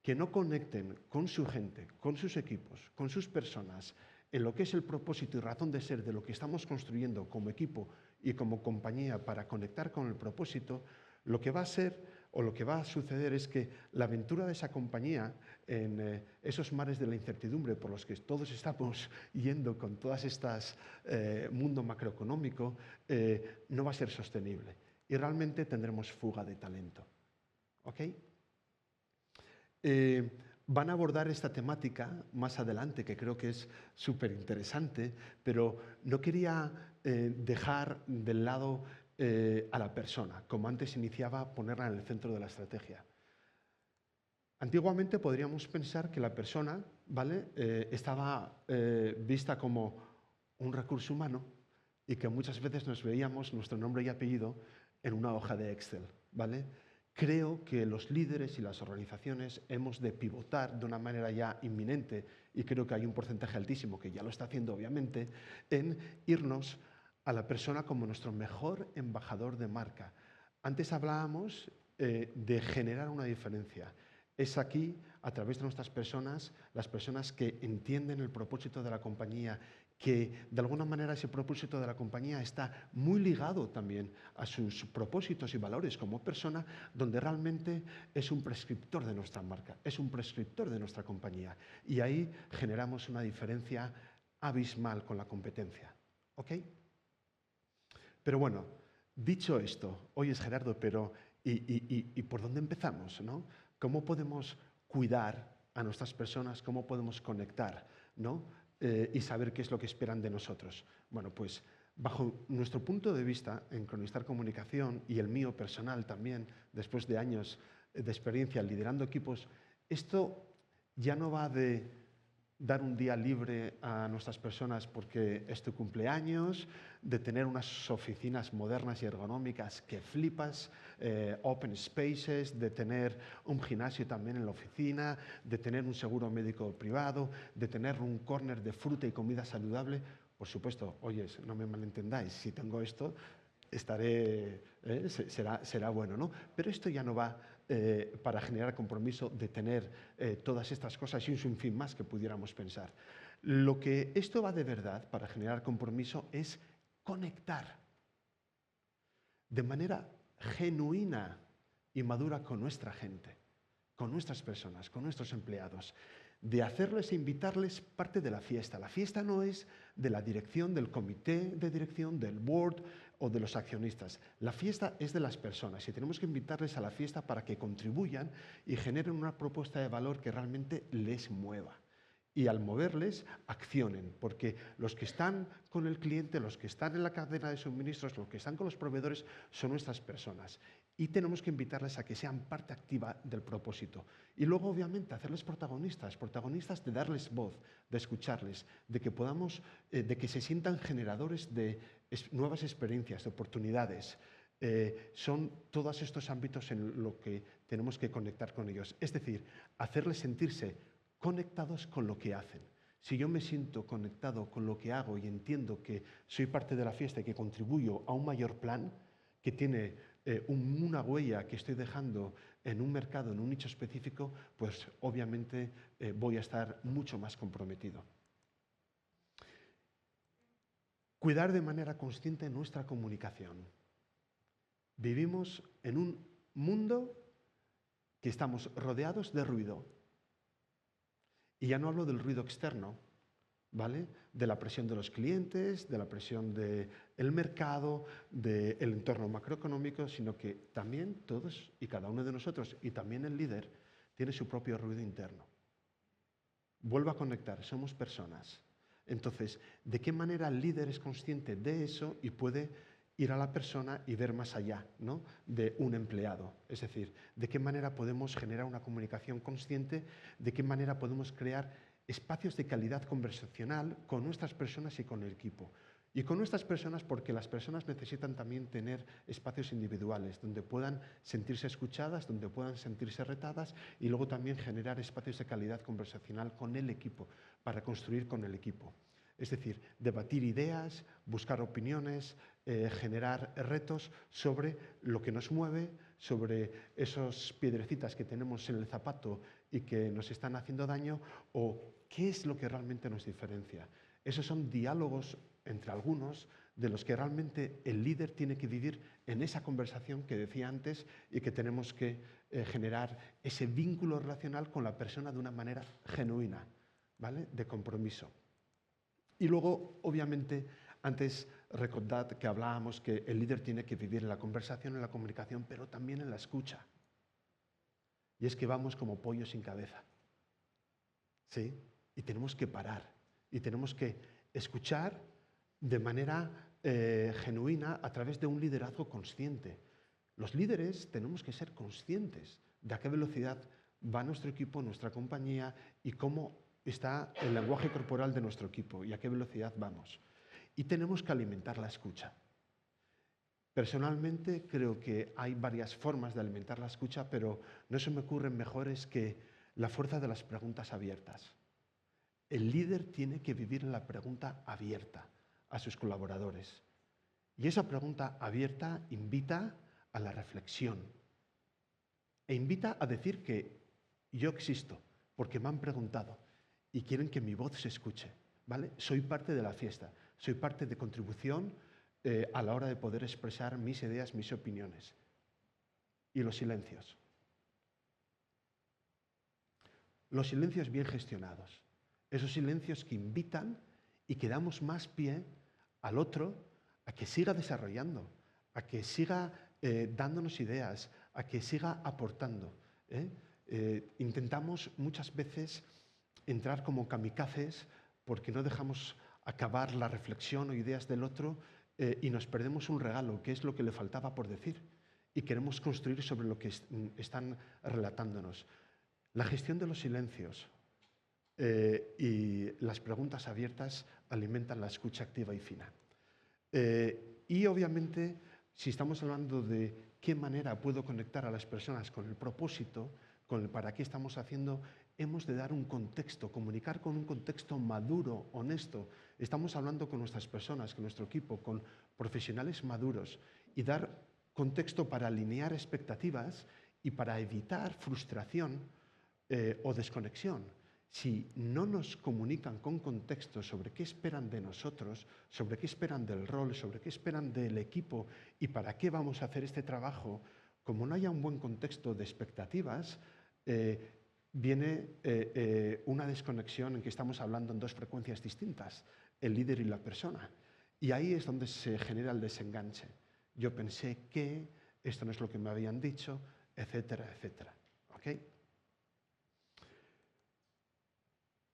que no conecten con su gente, con sus equipos, con sus personas, en lo que es el propósito y razón de ser de lo que estamos construyendo como equipo y como compañía para conectar con el propósito, lo que va a ser o lo que va a suceder es que la aventura de esa compañía en esos mares de la incertidumbre por los que todos estamos yendo con todas estas mundo macroeconómico no va a ser sostenible y realmente tendremos fuga de talento. ¿Ok? Van a abordar esta temática más adelante, que creo que es súper interesante, pero no quería dejar del lado a la persona, como antes iniciaba, ponerla en el centro de la estrategia. Antiguamente podríamos pensar que la persona, ¿vale? Estaba vista como un recurso humano y que muchas veces nos veíamos nuestro nombre y apellido en una hoja de Excel, ¿vale? Creo que los líderes y las organizaciones hemos de pivotar de una manera ya inminente, y creo que hay un porcentaje altísimo que ya lo está haciendo obviamente, en irnos a la persona como nuestro mejor embajador de marca. Antes hablábamos de generar una diferencia. Es aquí, a través de nuestras personas, las personas que entienden el propósito de la compañía, que de alguna manera ese propósito de la compañía está muy ligado también a sus propósitos y valores como persona, donde realmente es un prescriptor de nuestra marca, es un prescriptor de nuestra compañía. Y ahí generamos una diferencia abismal con la competencia. ¿Ok? Pero bueno, dicho esto, oye, Gerardo, pero ¿y por dónde empezamos, no? ¿Cómo podemos cuidar a nuestras personas? ¿Cómo podemos conectar, ¿no? Y saber qué es lo que esperan de nosotros. Bueno, pues bajo nuestro punto de vista en Cronistar Comunicación y el mío personal también, después de años de experiencia liderando equipos, esto ya no va de dar un día libre a nuestras personas porque es tu cumpleaños, de tener unas oficinas modernas y ergonómicas que flipas, open spaces, de tener un gimnasio también en la oficina, de tener un seguro médico privado, de tener un córner de fruta y comida saludable. Por supuesto, oye, no me malentendáis, si tengo esto, estaré, será bueno, ¿no? Pero esto ya no va para generar compromiso de tener todas estas cosas y un sinfín más que pudiéramos pensar. Lo que esto va de verdad para generar compromiso es conectar de manera genuina y madura con nuestra gente, con nuestras personas, con nuestros empleados, de hacerles e invitarles parte de la fiesta. La fiesta no es de la dirección, del comité de dirección, del board o de los accionistas. La fiesta es de las personas y tenemos que invitarles a la fiesta para que contribuyan y generen una propuesta de valor que realmente les mueva. y al moverles, accionen, porque los que están con el cliente, los que están en la cadena de suministros, los que están con los proveedores, son nuestras personas. Y tenemos que invitarles a que sean parte activa del propósito. Y luego, obviamente, hacerles protagonistas de darles voz, de escucharles, de que podamos, de que se sientan generadores de nuevas experiencias, de oportunidades. Son todos estos ámbitos en los que tenemos que conectar con ellos. Es decir, hacerles sentirse conectados con lo que hacen. Si yo me siento conectado con lo que hago y entiendo que soy parte de la fiesta y que contribuyo a un mayor plan, que tiene una huella que estoy dejando en un mercado, en un nicho específico, pues obviamente voy a estar mucho más comprometido. Cuidar de manera consciente nuestra comunicación. Vivimos en un mundo que estamos rodeados de ruido. Y ya no hablo del ruido externo, ¿vale? De la presión de los clientes, de la presión del mercado, del entorno macroeconómico, sino que también todos y cada uno de nosotros, y también el líder, tiene su propio ruido interno. Vuelvo a conectar, somos personas. Entonces, ¿de qué manera el líder es consciente de eso y puede ir a la persona y ver más allá, ¿no?, de un empleado? Es decir, ¿de qué manera podemos generar una comunicación consciente? ¿De qué manera podemos crear espacios de calidad conversacional con nuestras personas y con el equipo? Y con nuestras personas porque las personas necesitan también tener espacios individuales donde puedan sentirse escuchadas, donde puedan sentirse retadas y luego también generar espacios de calidad conversacional con el equipo, para construir con el equipo. Es decir, debatir ideas, buscar opiniones, generar retos sobre lo que nos mueve, sobre esas piedrecitas que tenemos en el zapato y que nos están haciendo daño, o qué es lo que realmente nos diferencia. Esos son diálogos entre algunos de los que realmente el líder tiene que vivir en esa conversación que decía antes y que tenemos que generar ese vínculo relacional con la persona de una manera genuina, ¿vale?, de compromiso. Y luego, obviamente, antes recordad que hablábamos que el líder tiene que vivir en la conversación, en la comunicación, pero también en la escucha. Y es que vamos como pollos sin cabeza, ¿sí? Y tenemos que parar, y tenemos que escuchar de manera genuina a través de un liderazgo consciente. Los líderes tenemos que ser conscientes de a qué velocidad va nuestro equipo, nuestra compañía y cómo está el lenguaje corporal de nuestro equipo y a qué velocidad vamos. Y tenemos que alimentar la escucha. Personalmente creo que hay varias formas de alimentar la escucha, pero no se me ocurren mejores que la fuerza de las preguntas abiertas. El líder tiene que vivir en la pregunta abierta a sus colaboradores. Y esa pregunta abierta invita a la reflexión e invita a decir que yo existo porque me han preguntado y quieren que mi voz se escuche, ¿vale? Soy parte de la fiesta, soy parte de contribución a la hora de poder expresar mis ideas, mis opiniones. Y los silencios. Los silencios bien gestionados. Esos silencios que invitan y que damos más pie al otro a que siga desarrollando, a que siga dándonos ideas, a que siga aportando. Intentamos muchas veces entrar como kamikazes porque no dejamos acabar la reflexión o ideas del otro y nos perdemos un regalo, que es lo que le faltaba por decir, y queremos construir sobre lo que están relatándonos. La gestión de los silencios y las preguntas abiertas alimentan la escucha activa y fina. Y obviamente, si estamos hablando de qué manera puedo conectar a las personas con el propósito, con el para qué estamos haciendo, hemos de dar un contexto, comunicar con un contexto maduro, honesto. Estamos hablando con nuestras personas, con nuestro equipo, con profesionales maduros y dar contexto para alinear expectativas y para evitar frustración o desconexión. Si no nos comunican con contexto sobre qué esperan de nosotros, sobre qué esperan del rol, sobre qué esperan del equipo y para qué vamos a hacer este trabajo, como no haya un buen contexto de expectativas, viene una desconexión en que estamos hablando en dos frecuencias distintas, el líder y la persona. Y ahí es donde se genera el desenganche. Yo pensé que esto no es lo que me habían dicho, etcétera, etcétera. ¿Okay?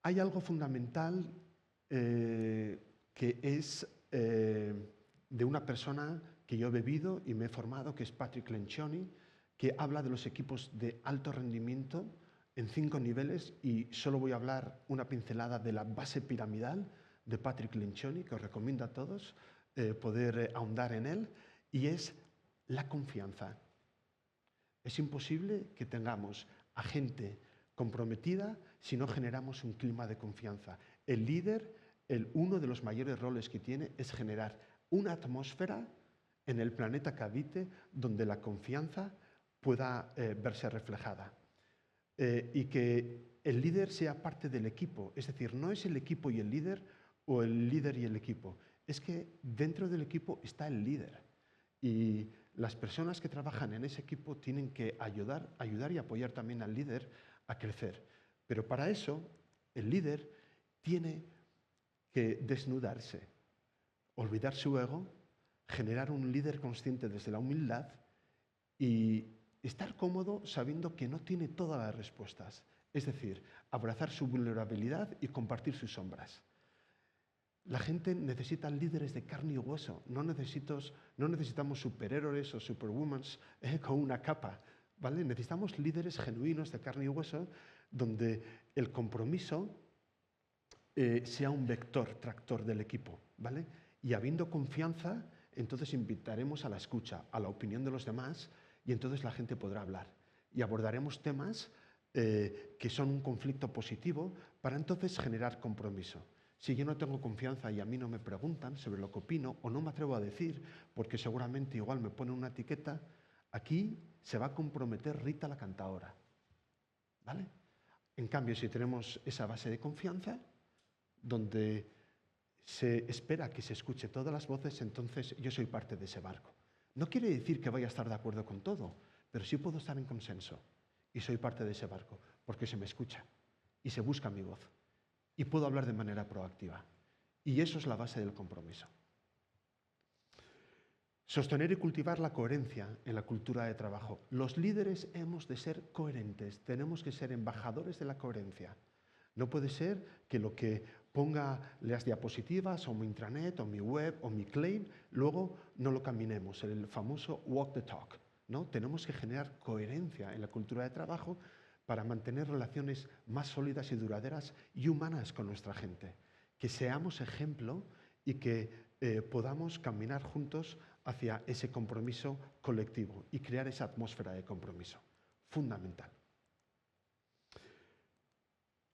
Hay algo fundamental que es de una persona que yo he bebido y me he formado, que es Patrick Lencioni, que habla de los equipos de alto rendimiento en 5 niveles, y solo voy a hablar una pincelada de la base piramidal de Patrick Lencioni, que os recomiendo a todos poder ahondar en él, y es la confianza. Es imposible que tengamos a gente comprometida si no generamos un clima de confianza. El líder, uno de los mayores roles que tiene es generar una atmósfera en el planeta que habite donde la confianza pueda verse reflejada. Y que el líder sea parte del equipo. Es decir, no es el equipo y el líder o el líder y el equipo. Es que dentro del equipo está el líder. Y las personas que trabajan en ese equipo tienen que ayudar y apoyar también al líder a crecer. Pero para eso, el líder tiene que desnudarse, olvidar su ego, generar un líder consciente desde la humildad y estar cómodo sabiendo que no tiene todas las respuestas. Es decir, abrazar su vulnerabilidad y compartir sus sombras. La gente necesita líderes de carne y hueso. No necesitamos superhéroes o superwomen con una capa, ¿vale? Necesitamos líderes genuinos de carne y hueso donde el compromiso sea un vector, tractor del equipo, ¿vale? Y habiendo confianza, entonces invitaremos a la escucha, a la opinión de los demás, y entonces la gente podrá hablar. Y abordaremos temas que son un conflicto positivo para entonces generar compromiso. Si yo no tengo confianza y a mí no me preguntan sobre lo que opino o no me atrevo a decir porque seguramente igual me ponen una etiqueta, aquí se va a comprometer Rita la cantaora, ¿vale? En cambio, si tenemos esa base de confianza, donde se espera que se escuche todas las voces, entonces yo soy parte de ese barco. No quiere decir que vaya a estar de acuerdo con todo, pero sí puedo estar en consenso y soy parte de ese barco porque se me escucha y se busca mi voz y puedo hablar de manera proactiva. Y eso es la base del compromiso. Sostener y cultivar la coherencia en la cultura de trabajo. Los líderes hemos de ser coherentes, tenemos que ser embajadores de la coherencia. No puede ser que lo que ponga las diapositivas o mi intranet o mi web o mi claim, luego no lo caminemos, el famoso walk the talk, ¿no? Tenemos que generar coherencia en la cultura de trabajo para mantener relaciones más sólidas y duraderas y humanas con nuestra gente. Que seamos ejemplo y que podamos caminar juntos hacia ese compromiso colectivo y crear esa atmósfera de compromiso. Fundamental.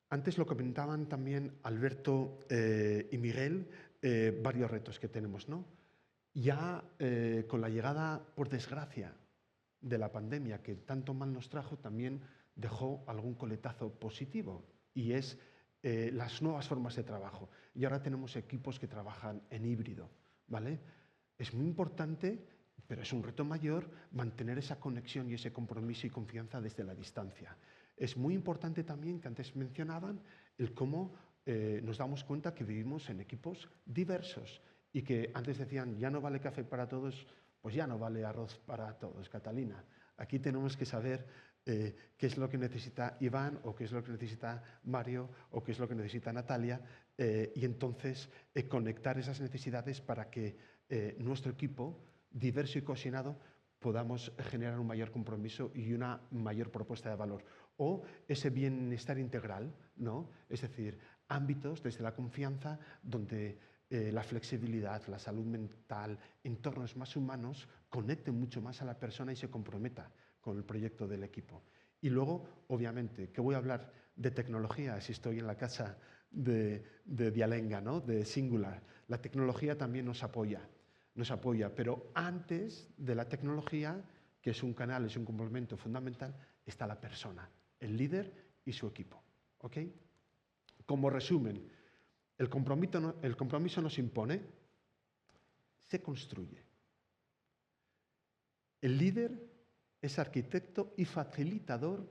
Antes lo comentaban también Alberto y Miguel, varios retos que tenemos, ¿no? Ya con la llegada, por desgracia, de la pandemia que tanto mal nos trajo, también dejó algún coletazo positivo y es las nuevas formas de trabajo. Y ahora tenemos equipos que trabajan en híbrido, ¿vale? Es muy importante, pero es un reto mayor, mantener esa conexión y ese compromiso y confianza desde la distancia. Es muy importante también, que antes mencionaban, el cómo nos damos cuenta que vivimos en equipos diversos y que antes decían, ya no vale café para todos, pues ya no vale arroz para todos, Catalina. Aquí tenemos que saber qué es lo que necesita Iván o qué es lo que necesita Mario o qué es lo que necesita Natalia y entonces conectar esas necesidades para que nuestro equipo, diverso y cohesionado, podamos generar un mayor compromiso y una mayor propuesta de valor. O ese bienestar integral, ¿no? Es decir, ámbitos desde la confianza donde la flexibilidad, la salud mental, entornos más humanos conecten mucho más a la persona y se comprometa con el proyecto del equipo. Y luego, obviamente, que voy a hablar de tecnología si estoy en la casa de Dialenga, ¿no? De Singular. La tecnología también nos apoya, pero antes de la tecnología, que es un canal, es un complemento fundamental, está la persona, el líder y su equipo. ¿Ok? Como resumen, el compromiso no se impone, se construye. El líder es arquitecto y facilitador,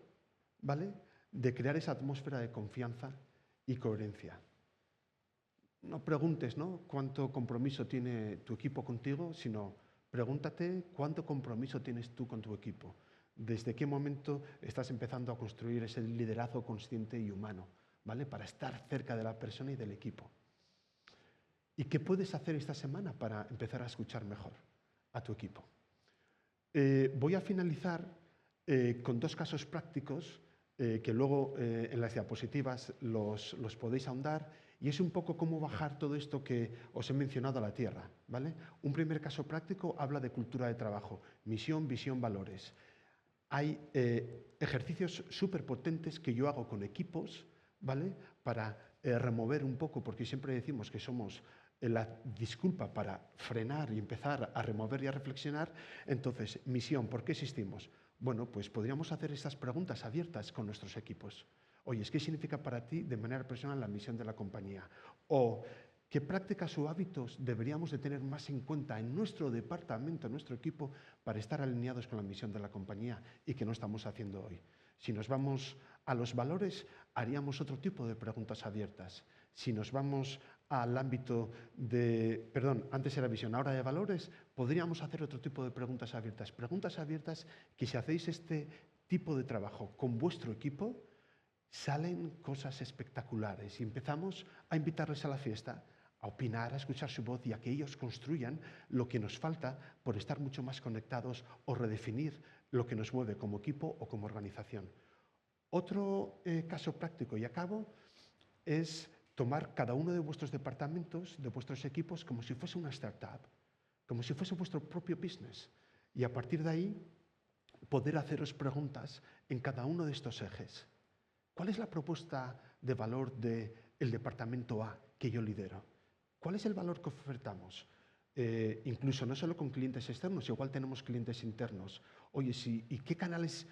¿vale?, de crear esa atmósfera de confianza y coherencia. No preguntes, ¿no?, cuánto compromiso tiene tu equipo contigo, sino pregúntate cuánto compromiso tienes tú con tu equipo. ¿Desde qué momento estás empezando a construir ese liderazgo consciente y humano? ¿vale? Para estar cerca de la persona y del equipo. ¿Y qué puedes hacer esta semana para empezar a escuchar mejor a tu equipo? Voy a finalizar con 2 casos prácticos que luego en las diapositivas los podéis ahondar, y es un poco cómo bajar todo esto que os he mencionado a la tierra, ¿vale? Un primer caso práctico habla de cultura de trabajo, misión, visión, valores. Hay ejercicios súper potentes que yo hago con equipos, ¿vale? Para remover un poco, porque siempre decimos que somos la disculpa para frenar y empezar a remover y a reflexionar. Entonces, misión, ¿por qué existimos? Bueno, pues podríamos hacer estas preguntas abiertas con nuestros equipos. Oye, ¿qué significa para ti de manera personal la misión de la compañía? O, ¿qué prácticas o hábitos deberíamos de tener más en cuenta en nuestro departamento, en nuestro equipo, para estar alineados con la misión de la compañía y que no estamos haciendo hoy? Si nos vamos a los valores, haríamos otro tipo de preguntas abiertas. Si nos vamos al ámbito de, perdón, antes era visión, ahora de valores, podríamos hacer otro tipo de preguntas abiertas. Preguntas abiertas que si hacéis este tipo de trabajo con vuestro equipo, salen cosas espectaculares y empezamos a invitarles a la fiesta, a opinar, a escuchar su voz y a que ellos construyan lo que nos falta por estar mucho más conectados o redefinir lo que nos mueve como equipo o como organización. Otro caso práctico y acabo es tomar cada uno de vuestros departamentos, de vuestros equipos, como si fuese una startup, como si fuese vuestro propio business. Y a partir de ahí, poder haceros preguntas en cada uno de estos ejes. ¿Cuál es la propuesta de valor del departamento A que yo lidero? ¿Cuál es el valor que ofertamos? Incluso no solo con clientes externos, igual tenemos clientes internos. Oye, ¿y qué canales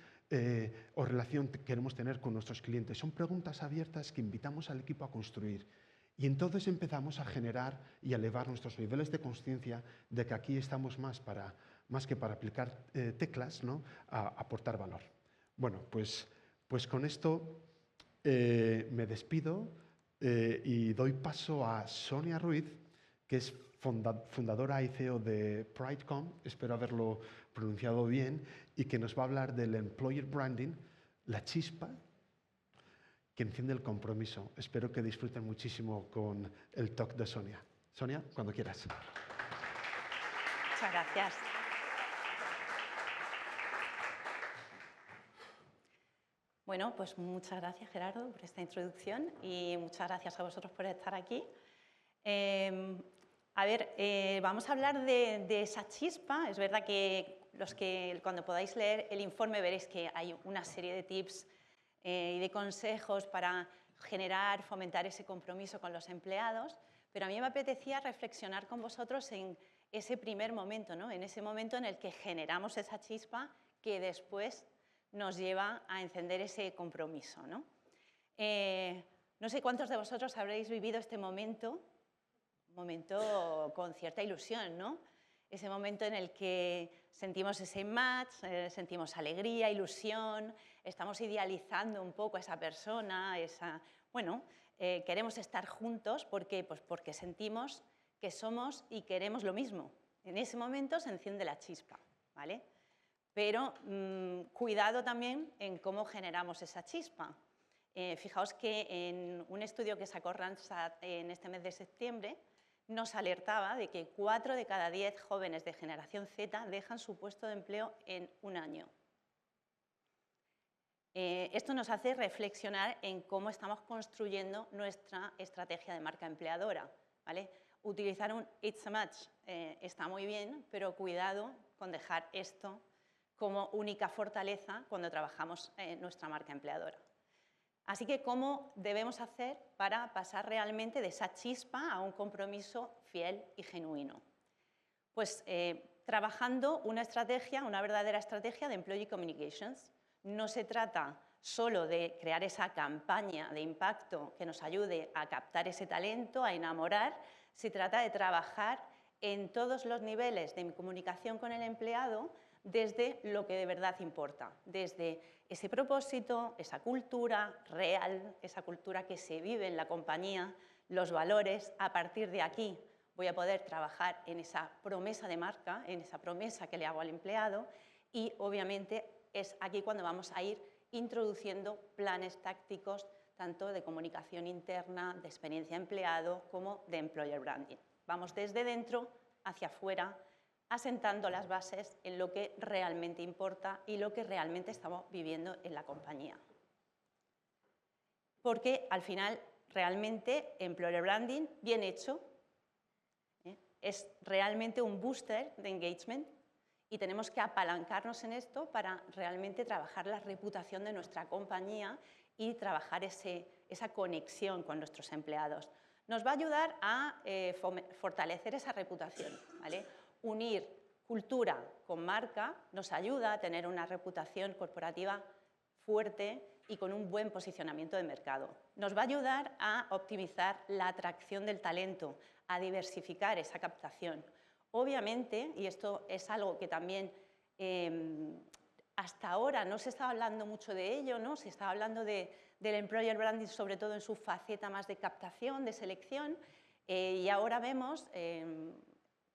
o relación queremos tener con nuestros clientes? Son preguntas abiertas que invitamos al equipo a construir. Y entonces empezamos a generar y a elevar nuestros niveles de consciencia de que aquí estamos más que para aplicar teclas, ¿no? A aportar valor. Bueno, pues con esto me despido y doy paso a Sonia Ruiz, que es fundadora y CEO de Pridecom, espero haberlo pronunciado bien, y que nos va a hablar del employer branding, la chispa que enciende el compromiso. Espero que disfruten muchísimo con el talk de Sonia. Sonia, cuando quieras. Muchas gracias. Bueno, pues muchas gracias, Gerardo, por esta introducción y muchas gracias a vosotros por estar aquí. Vamos a hablar de esa chispa. Es verdad que cuando podáis leer el informe veréis que hay una serie de tips y de consejos para generar, fomentar ese compromiso con los empleados, pero a mí me apetecía reflexionar con vosotros en ese primer momento, ¿no? En ese momento en el que generamos esa chispa que después nos lleva a encender ese compromiso, ¿no? No sé cuántos de vosotros habréis vivido este momento, un momento con cierta ilusión, ¿no? Ese momento en el que sentimos ese match, sentimos alegría, ilusión, estamos idealizando un poco a esa persona, queremos estar juntos porque sentimos que somos y queremos lo mismo. En ese momento se enciende la chispa, ¿vale? Pero cuidado también en cómo generamos esa chispa. Fijaos que en un estudio que sacó Randstad en este mes de septiembre, nos alertaba de que 4 de cada 10 jóvenes de generación Z dejan su puesto de empleo en un año. Esto nos hace reflexionar en cómo estamos construyendo nuestra estrategia de marca empleadora, ¿vale? Utilizar un It's a Match está muy bien, pero cuidado con dejar esto como única fortaleza cuando trabajamos en nuestra marca empleadora. Así que, ¿cómo debemos hacer para pasar realmente de esa chispa a un compromiso fiel y genuino? Pues trabajando una verdadera estrategia de Employee Communications. No se trata solo de crear esa campaña de impacto que nos ayude a captar ese talento, a enamorar. Se trata de trabajar en todos los niveles de mi comunicación con el empleado desde lo que de verdad importa, desde ese propósito, esa cultura real, esa cultura que se vive en la compañía, los valores. A partir de aquí voy a poder trabajar en esa promesa de marca, en esa promesa que le hago al empleado y obviamente es aquí cuando vamos a ir introduciendo planes tácticos tanto de comunicación interna, de experiencia empleado, como de employer branding. Vamos desde dentro hacia afuera, asentando las bases en lo que realmente importa y lo que realmente estamos viviendo en la compañía. Porque al final, realmente, employer branding, bien hecho, es realmente un booster de engagement y tenemos que apalancarnos en esto para realmente trabajar la reputación de nuestra compañía y trabajar esa conexión con nuestros empleados. Nos va a ayudar a fortalecer esa reputación, ¿vale? Unir cultura con marca nos ayuda a tener una reputación corporativa fuerte y con un buen posicionamiento de mercado. Nos va a ayudar a optimizar la atracción del talento, a diversificar esa captación. Obviamente, y esto es algo que también hasta ahora no se estaba hablando mucho de ello, ¿no? Se estaba hablando del employer branding sobre todo en su faceta más de captación, de selección, y ahora vemos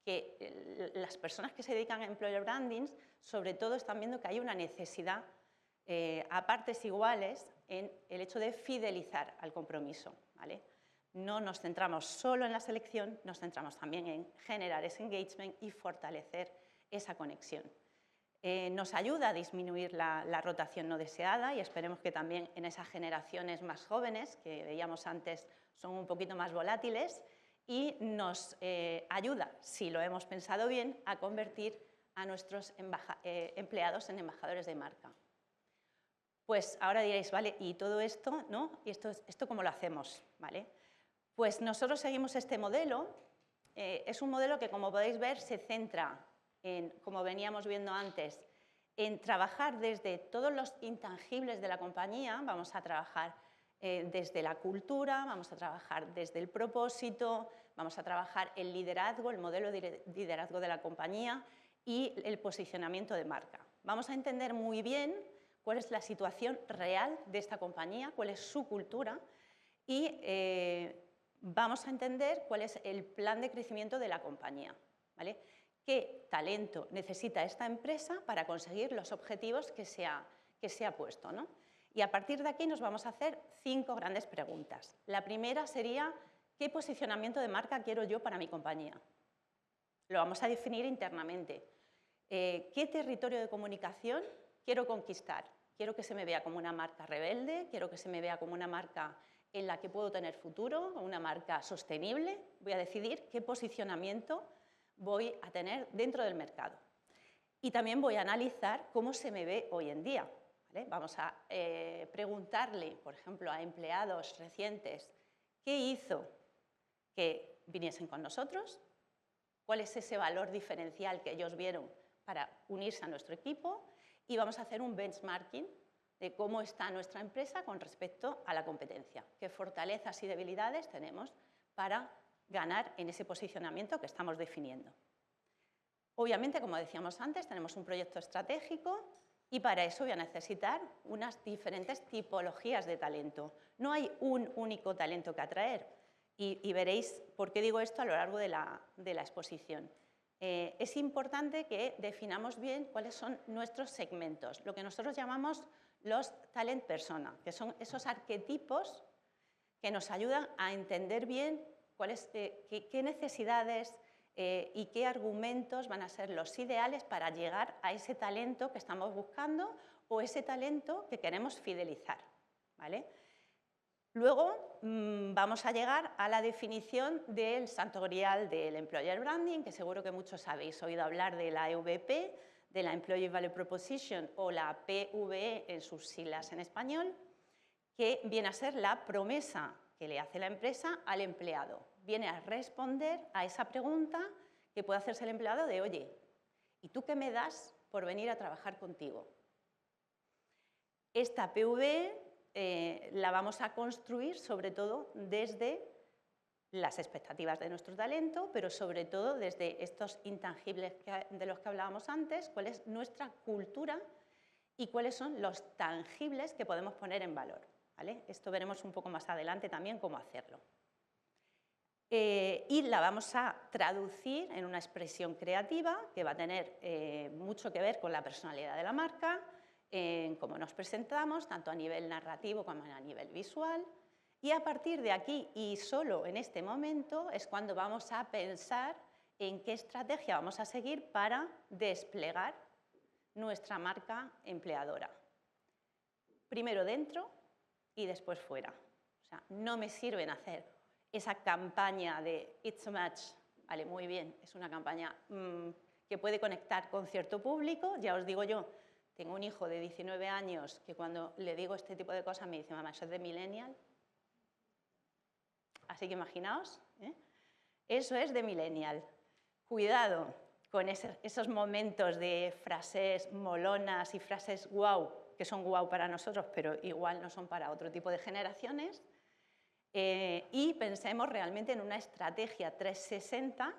que las personas que se dedican a employer branding sobre todo están viendo que hay una necesidad a partes iguales en el hecho de fidelizar al compromiso, ¿vale? No nos centramos solo en la selección, nos centramos también en generar ese engagement y fortalecer esa conexión. Nos ayuda a disminuir la rotación no deseada y esperemos que también en esas generaciones más jóvenes, que veíamos antes son un poquito más volátiles, y nos ayuda, si lo hemos pensado bien, a convertir a nuestros empleados en embajadores de marca. Pues ahora diréis, vale, ¿y todo esto, no? ¿Y esto cómo lo hacemos? ¿Vale? Pues nosotros seguimos este modelo. Es un modelo que, como podéis ver, se centra en, como veníamos viendo antes, en trabajar desde todos los intangibles de la compañía. Vamos a trabajar desde la cultura, vamos a trabajar desde el propósito, vamos a trabajar el liderazgo, el modelo de liderazgo de la compañía y el posicionamiento de marca. Vamos a entender muy bien cuál es la situación real de esta compañía, cuál es su cultura y vamos a entender cuál es el plan de crecimiento de la compañía, ¿vale? ¿Qué talento necesita esta empresa para conseguir los objetivos que se ha puesto, ¿no? Y a partir de aquí nos vamos a hacer 5 grandes preguntas. La primera sería, ¿qué posicionamiento de marca quiero yo para mi compañía? Lo vamos a definir internamente. ¿Qué territorio de comunicación quiero conquistar? Quiero que se me vea como una marca rebelde, quiero que se me vea como una marca en la que puedo tener futuro, una marca sostenible. Voy a decidir qué posicionamiento voy a tener dentro del mercado. Y también voy a analizar cómo se me ve hoy en día, ¿vale? Vamos a preguntarle, por ejemplo, a empleados recientes, ¿qué hizo que viniesen con nosotros? ¿Cuál es ese valor diferencial que ellos vieron para unirse a nuestro equipo? Y vamos a hacer un benchmarking de cómo está nuestra empresa con respecto a la competencia, qué fortalezas y debilidades tenemos para ganar en ese posicionamiento que estamos definiendo. Obviamente, como decíamos antes, tenemos un proyecto estratégico y para eso voy a necesitar unas diferentes tipologías de talento. No hay un único talento que atraer y veréis por qué digo esto a lo largo de la exposición. Es importante que definamos bien cuáles son nuestros segmentos, lo que nosotros llamamos los talent persona, que son esos arquetipos que nos ayudan a entender bien qué necesidades y qué argumentos van a ser los ideales para llegar a ese talento que estamos buscando o ese talento que queremos fidelizar, ¿vale? Luego vamos a llegar a la definición del santo grial del Employer Branding, que seguro que muchos habéis oído hablar de la EVP, de la Employee Value Proposition o la PVE en sus siglas en español, que viene a ser la promesa que le hace la empresa al empleado. Viene a responder a esa pregunta que puede hacerse el empleado de, oye, ¿y tú qué me das por venir a trabajar contigo? Esta PVE la vamos a construir sobre todo desde las expectativas de nuestro talento, pero sobre todo desde estos intangibles de los que hablábamos antes, cuál es nuestra cultura y cuáles son los tangibles que podemos poner en valor, ¿vale? Esto veremos un poco más adelante también cómo hacerlo. Y la vamos a traducir en una expresión creativa que va a tener mucho que ver con la personalidad de la marca en cómo nos presentamos, tanto a nivel narrativo como a nivel visual. Y a partir de aquí, y solo en este momento, es cuando vamos a pensar en qué estrategia vamos a seguir para desplegar nuestra marca empleadora. Primero dentro y después fuera. O sea, no me sirven hacer esa campaña de It's a Match, vale, muy bien, es una campaña que puede conectar con cierto público. Ya os digo yo, tengo un hijo de 19 años que cuando le digo este tipo de cosas me dice, mamá, ¿eso es de millennial? Así que imaginaos, ¿eh? Eso es de millennial. Cuidado con esos momentos de frases molonas y frases guau, que son guau para nosotros, pero igual no son para otro tipo de generaciones. Y pensemos realmente en una estrategia 360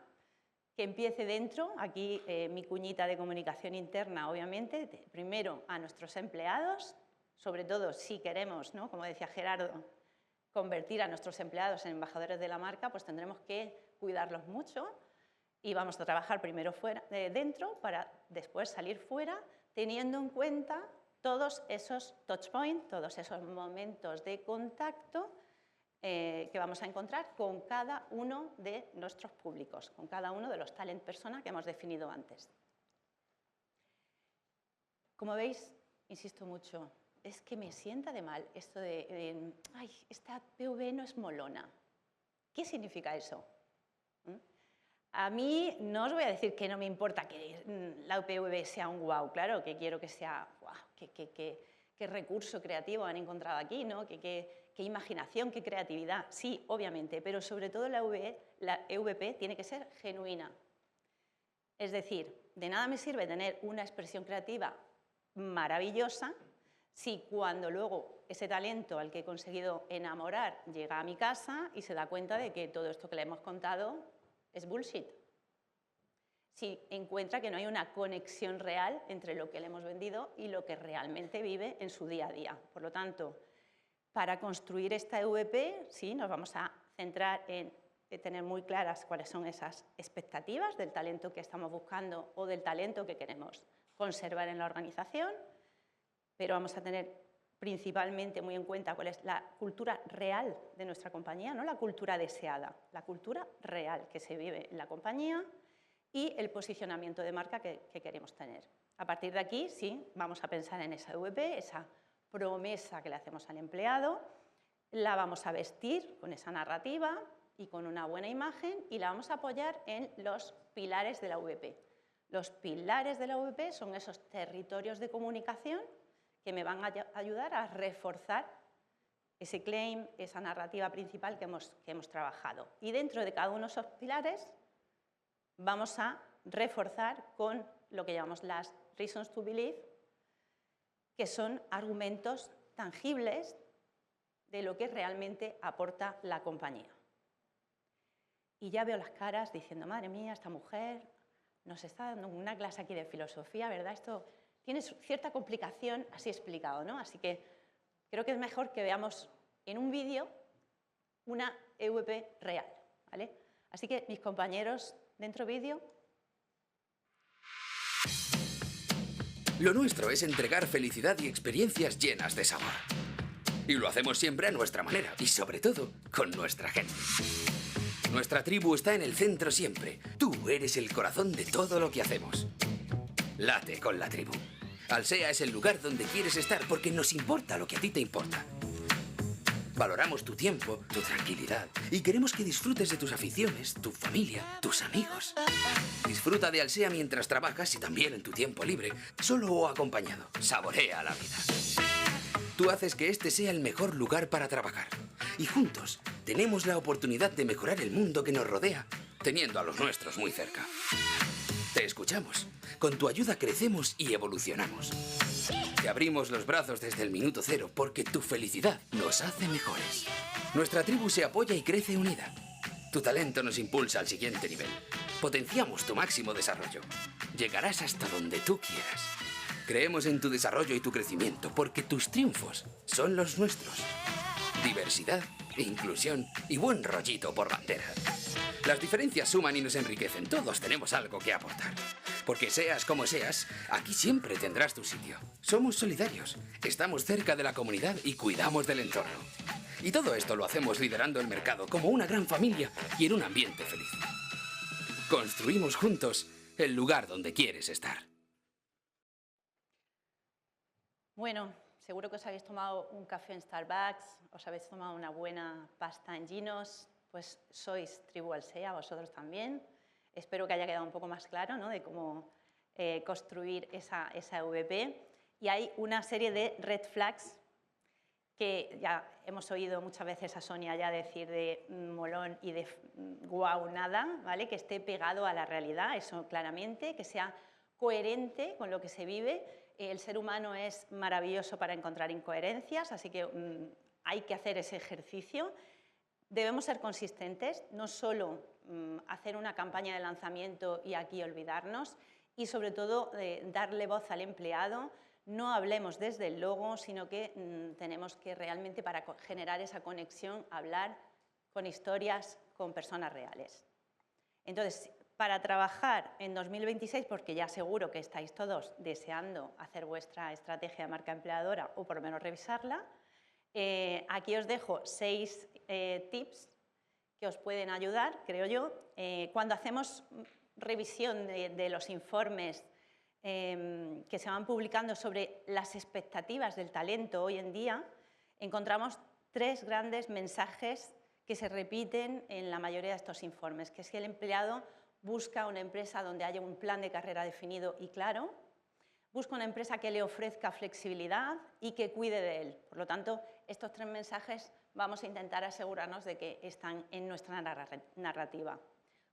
que empiece dentro, aquí mi cuñita de comunicación interna, obviamente, primero a nuestros empleados, sobre todo si queremos, ¿no?, como decía Gerardo, convertir a nuestros empleados en embajadores de la marca, pues tendremos que cuidarlos mucho y vamos a trabajar primero dentro para después salir fuera, teniendo en cuenta todos esos touch points, todos esos momentos de contacto que vamos a encontrar con cada uno de nuestros públicos, con cada uno de los talent persona que hemos definido antes. Como veis, insisto mucho, es que me sienta de mal esto de ay, esta PV no es molona. ¿Qué significa eso? A mí no os voy a decir que no me importa que la UPV sea un guau, claro, que quiero que sea guau, qué recurso creativo han encontrado aquí, ¿no? Qué imaginación, qué creatividad. Sí, obviamente, pero sobre todo la EVP tiene que ser genuina. Es decir, de nada me sirve tener una expresión creativa maravillosa si cuando luego ese talento al que he conseguido enamorar llega a mi casa y se da cuenta de que todo esto que le hemos contado es bullshit. Si encuentra que no hay una conexión real entre lo que le hemos vendido y lo que realmente vive en su día a día. Por lo tanto, para construir esta EVP, sí, nos vamos a centrar en tener muy claras cuáles son esas expectativas del talento que estamos buscando o del talento que queremos conservar en la organización, pero vamos a tener principalmente muy en cuenta cuál es la cultura real de nuestra compañía, no la cultura deseada, la cultura real que se vive en la compañía y el posicionamiento de marca que queremos tener. A partir de aquí, sí, vamos a pensar en esa EVP, esa promesa que le hacemos al empleado, la vamos a vestir con esa narrativa y con una buena imagen y la vamos a apoyar en los pilares de la EVP. Los pilares de la EVP son esos territorios de comunicación que me van a ayudar a reforzar ese claim, esa narrativa principal que hemos trabajado. Y dentro de cada uno de esos pilares vamos a reforzar con lo que llamamos las reasons to believe, que son argumentos tangibles de lo que realmente aporta la compañía. Y ya veo las caras diciendo, madre mía, esta mujer nos está dando una clase aquí de filosofía, ¿verdad? Esto tiene cierta complicación así explicado, ¿no? Así que creo que es mejor que veamos en un vídeo una EVP real, ¿vale? Así que mis compañeros, dentro vídeo. Lo nuestro es entregar felicidad y experiencias llenas de sabor. Y lo hacemos siempre a nuestra manera y sobre todo con nuestra gente. Nuestra tribu está en el centro siempre. Tú eres el corazón de todo lo que hacemos. Late con la tribu. Alsea es el lugar donde quieres estar porque nos importa lo que a ti te importa. Valoramos tu tiempo, tu tranquilidad y queremos que disfrutes de tus aficiones, tu familia, tus amigos. Disfruta de Alsea mientras trabajas y también en tu tiempo libre, solo o acompañado. Saborea la vida. Tú haces que este sea el mejor lugar para trabajar. Y juntos tenemos la oportunidad de mejorar el mundo que nos rodea, teniendo a los nuestros muy cerca. Te escuchamos. Con tu ayuda crecemos y evolucionamos. Te abrimos los brazos desde el minuto cero porque tu felicidad nos hace mejores. Nuestra tribu se apoya y crece unida. Tu talento nos impulsa al siguiente nivel. Potenciamos tu máximo desarrollo. Llegarás hasta donde tú quieras. Creemos en tu desarrollo y tu crecimiento porque tus triunfos son los nuestros. Diversidad, inclusión y buen rollito por bandera. Las diferencias suman y nos enriquecen. Todos tenemos algo que aportar. Porque seas como seas, aquí siempre tendrás tu sitio. Somos solidarios, estamos cerca de la comunidad y cuidamos del entorno. Y todo esto lo hacemos liderando el mercado como una gran familia y en un ambiente feliz. Construimos juntos el lugar donde quieres estar. Bueno, seguro que os habéis tomado un café en Starbucks, os habéis tomado una buena pasta en Ginos, pues sois Tribu Alsea, vosotros también. Espero que haya quedado un poco más claro, ¿no?, de cómo construir esa MVP. Y hay una serie de red flags que ya hemos oído muchas veces a Sonia ya decir de molón y de guau nada, ¿vale? Que esté pegado a la realidad, eso claramente, que sea coherente con lo que se vive. El ser humano es maravilloso para encontrar incoherencias, así que hay que hacer ese ejercicio. Debemos ser consistentes, no solo hacer una campaña de lanzamiento y aquí olvidarnos, y sobre todo darle voz al empleado. No hablemos desde el logo, sino que tenemos que realmente, para generar esa conexión, hablar con historias, con personas reales. Entonces, para trabajar en 2026, porque ya seguro que estáis todos deseando hacer vuestra estrategia de marca empleadora o por lo menos revisarla, aquí os dejo 6 tips que os pueden ayudar, creo yo. Cuando hacemos revisión de los informes que se van publicando sobre las expectativas del talento hoy en día, encontramos 3 grandes mensajes que se repiten en la mayoría de estos informes, que es que el empleado busca una empresa donde haya un plan de carrera definido y claro, busca una empresa que le ofrezca flexibilidad y que cuide de él. Por lo tanto, estos 3 mensajes vamos a intentar asegurarnos de que están en nuestra narrativa.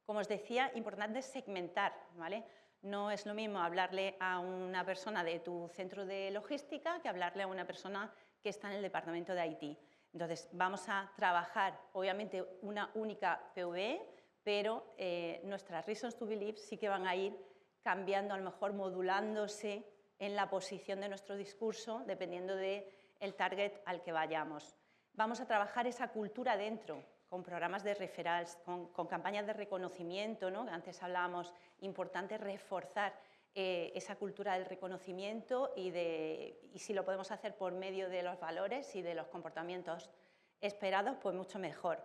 Como os decía, importante segmentar, ¿vale? No es lo mismo hablarle a una persona de tu centro de logística que hablarle a una persona que está en el departamento de IT. Entonces, vamos a trabajar, obviamente, una única PVE, pero nuestras reasons to believe sí que van a ir cambiando, a lo mejor modulándose en la posición de nuestro discurso, dependiendo del target al que vayamos. Vamos a trabajar esa cultura dentro, con programas de referrals, con campañas de reconocimiento, ¿no? Antes hablábamos, importante reforzar esa cultura del reconocimiento y si lo podemos hacer por medio de los valores y de los comportamientos esperados, pues mucho mejor.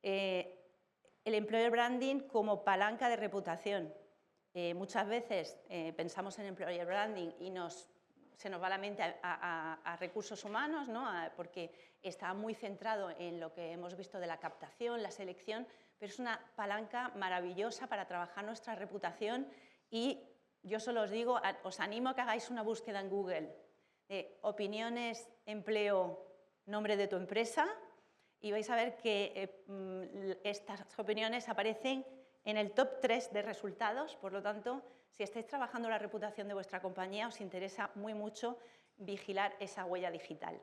El employer branding como palanca de reputación. Muchas veces pensamos en employer branding y se nos va la mente a recursos humanos, ¿no? Porque está muy centrado en lo que hemos visto de la captación, la selección, pero es una palanca maravillosa para trabajar nuestra reputación y yo solo os digo, os animo a que hagáis una búsqueda en Google de opiniones, empleo, nombre de tu empresa y vais a ver que estas opiniones aparecen en el top 3 de resultados, por lo tanto, si estáis trabajando la reputación de vuestra compañía, os interesa muy mucho vigilar esa huella digital.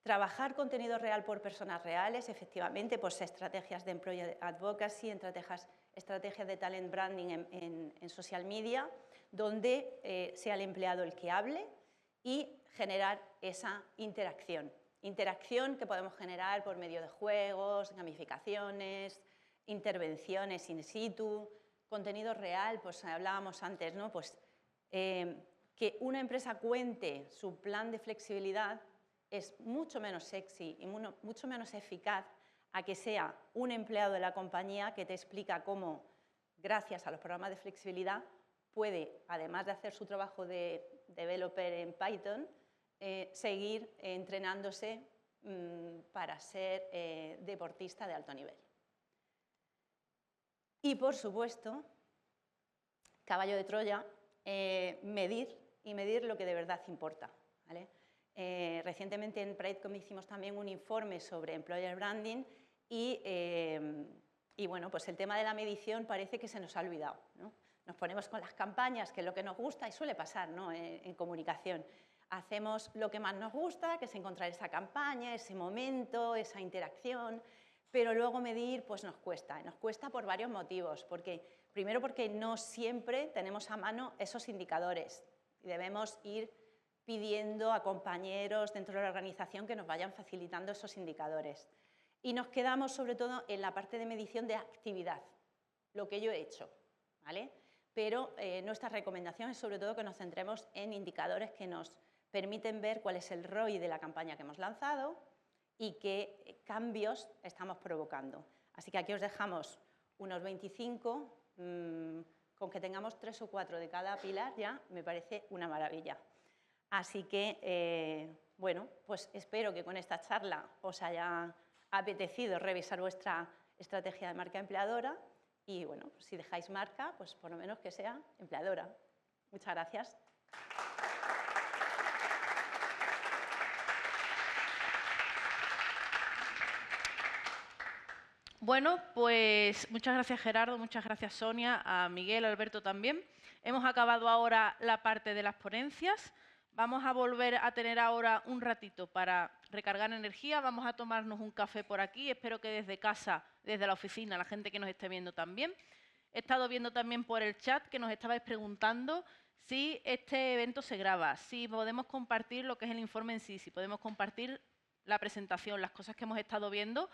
Trabajar contenido real por personas reales, efectivamente, pues estrategias de employee advocacy, estrategias de talent branding en social media, donde sea el empleado el que hable y generar esa interacción. Interacción que podemos generar por medio de juegos, gamificaciones, intervenciones in situ, contenido real, pues hablábamos antes, ¿no? Pues que una empresa cuente su plan de flexibilidad es mucho menos sexy y mucho menos eficaz a que sea un empleado de la compañía que te explica cómo, gracias a los programas de flexibilidad, puede, además de hacer su trabajo de developer en Python, seguir entrenándose para ser deportista de alto nivel. Y, por supuesto, caballo de Troya, medir lo que de verdad importa, ¿vale? Recientemente en Pridecom hicimos también un informe sobre employer branding y bueno, pues el tema de la medición parece que se nos ha olvidado, ¿no? Nos ponemos con las campañas, que es lo que nos gusta y suele pasar, ¿no? En comunicación. Hacemos lo que más nos gusta, que es encontrar esa campaña, ese momento, esa interacción, pero luego medir pues nos cuesta por varios motivos. Primero porque no siempre tenemos a mano esos indicadores y debemos ir pidiendo a compañeros dentro de la organización que nos vayan facilitando esos indicadores. Y nos quedamos sobre todo en la parte de medición de actividad, lo que yo he hecho, ¿vale? Pero nuestra recomendación es sobre todo que nos centremos en indicadores que nos permiten ver cuál es el ROI de la campaña que hemos lanzado y qué cambios estamos provocando. Así que aquí os dejamos unos 25, con que tengamos 3 o 4 de cada pilar ya me parece una maravilla. Así que, bueno, pues espero que con esta charla os haya apetecido revisar vuestra estrategia de marca empleadora y, bueno, si dejáis marca, pues por lo menos que sea empleadora. Muchas gracias. Bueno, pues muchas gracias Gerardo, muchas gracias Sonia, a Miguel, a Alberto también. Hemos acabado ahora la parte de las ponencias. Vamos a volver a tener ahora un ratito para recargar energía. Vamos a tomarnos un café por aquí. Espero que desde casa, desde la oficina, la gente que nos esté viendo también. He estado viendo también por el chat que nos estabais preguntando si este evento se graba, si podemos compartir lo que es el informe en sí, si podemos compartir la presentación, las cosas que hemos estado viendo,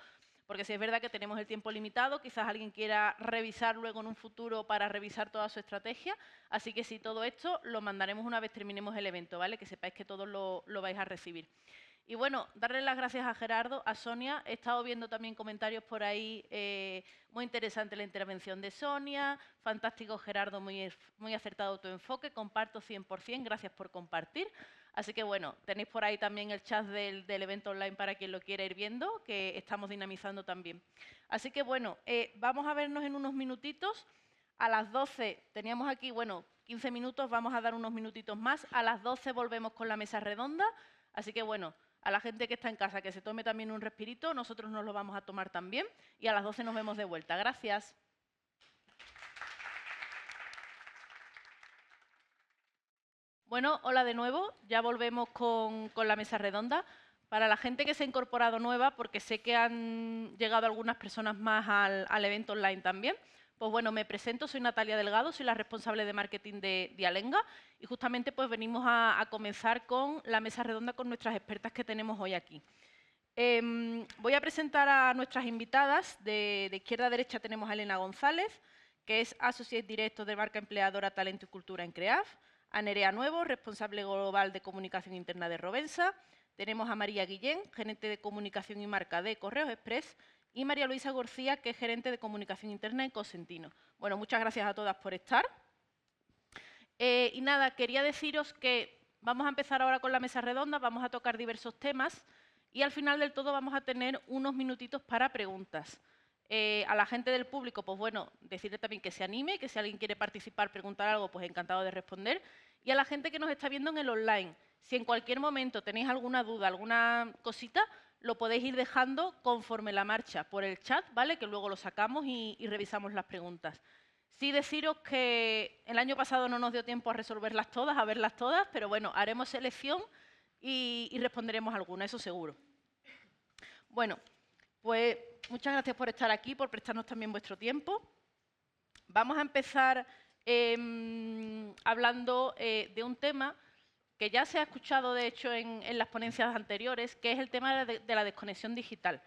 porque si es verdad que tenemos el tiempo limitado, quizás alguien quiera revisar luego en un futuro para revisar toda su estrategia, así que sí, todo esto lo mandaremos una vez terminemos el evento, ¿vale? Que sepáis que todos lo vais a recibir. Y bueno, darle las gracias a Gerardo, a Sonia. He estado viendo también comentarios por ahí, muy interesante la intervención de Sonia, fantástico Gerardo, muy acertado tu enfoque, comparto 100%, gracias por compartir. Así que bueno, tenéis por ahí también el chat del evento online para quien lo quiera ir viendo, que estamos dinamizando también. Así que bueno, vamos a vernos en unos minutitos. A las 12 teníamos aquí, bueno, 15 minutos, vamos a dar unos minutitos más. A las 12 volvemos con la mesa redonda. Así que bueno, a la gente que está en casa que se tome también un respirito, nosotros nos lo vamos a tomar también. Y a las 12 nos vemos de vuelta. Gracias. Bueno, hola de nuevo, ya volvemos con la mesa redonda. Para la gente que se ha incorporado nueva, porque sé que han llegado algunas personas más al evento online también, pues bueno, me presento, soy Natalia Delgado, soy la responsable de marketing de Alenga y justamente pues venimos a comenzar con la mesa redonda con nuestras expertas que tenemos hoy aquí. Voy a presentar a nuestras invitadas. De izquierda a derecha tenemos a Elena González, que es Associate Director de Marca Empleadora, Talento y Cultura en CREAF, a Nerea Nuevo, responsable global de comunicación interna de Rovensa, tenemos a María Guillén, gerente de comunicación y marca de Correos Express, y María Luisa García, que es gerente de comunicación interna en Cosentino. Bueno, muchas gracias a todas por estar. Y nada, quería deciros que vamos a empezar ahora con la mesa redonda, vamos a tocar diversos temas y al final del todo vamos a tener unos minutitos para preguntas. A la gente del público, pues bueno, decirle también que se anime, que si alguien quiere participar, preguntar algo, pues encantado de responder. Y a la gente que nos está viendo en el online, si en cualquier momento tenéis alguna duda, alguna cosita, lo podéis ir dejando conforme la marcha por el chat, ¿vale? Que luego lo sacamos y revisamos las preguntas. Sí deciros que el año pasado no nos dio tiempo a resolverlas todas, a verlas todas, pero bueno, haremos selección y responderemos alguna, eso seguro. Bueno, pues muchas gracias por estar aquí, por prestarnos también vuestro tiempo. Vamos a empezar hablando de un tema que ya se ha escuchado, de hecho, en las ponencias anteriores, que es el tema de la desconexión digital.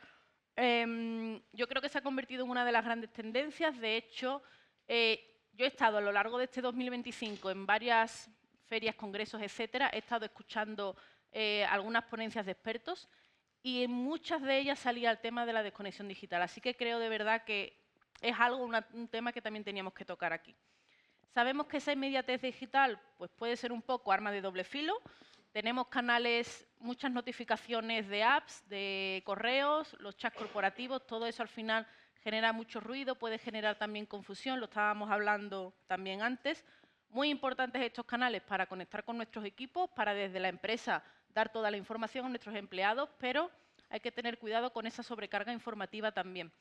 Yo creo que se ha convertido en una de las grandes tendencias. De hecho, yo he estado a lo largo de este 2025 en varias ferias, congresos, etcétera. He estado escuchando algunas ponencias de expertos y en muchas de ellas salía el tema de la desconexión digital. Así que creo de verdad que es un tema que también teníamos que tocar aquí. Sabemos que esa inmediatez digital pues puede ser un poco arma de doble filo. Tenemos canales, muchas notificaciones de apps, de correos, los chats corporativos, todo eso al final genera mucho ruido, puede generar también confusión, lo estábamos hablando también antes. Muy importantes estos canales para conectar con nuestros equipos, para desde la empresa dar toda la información a nuestros empleados, pero hay que tener cuidado con esa sobrecarga informativa también.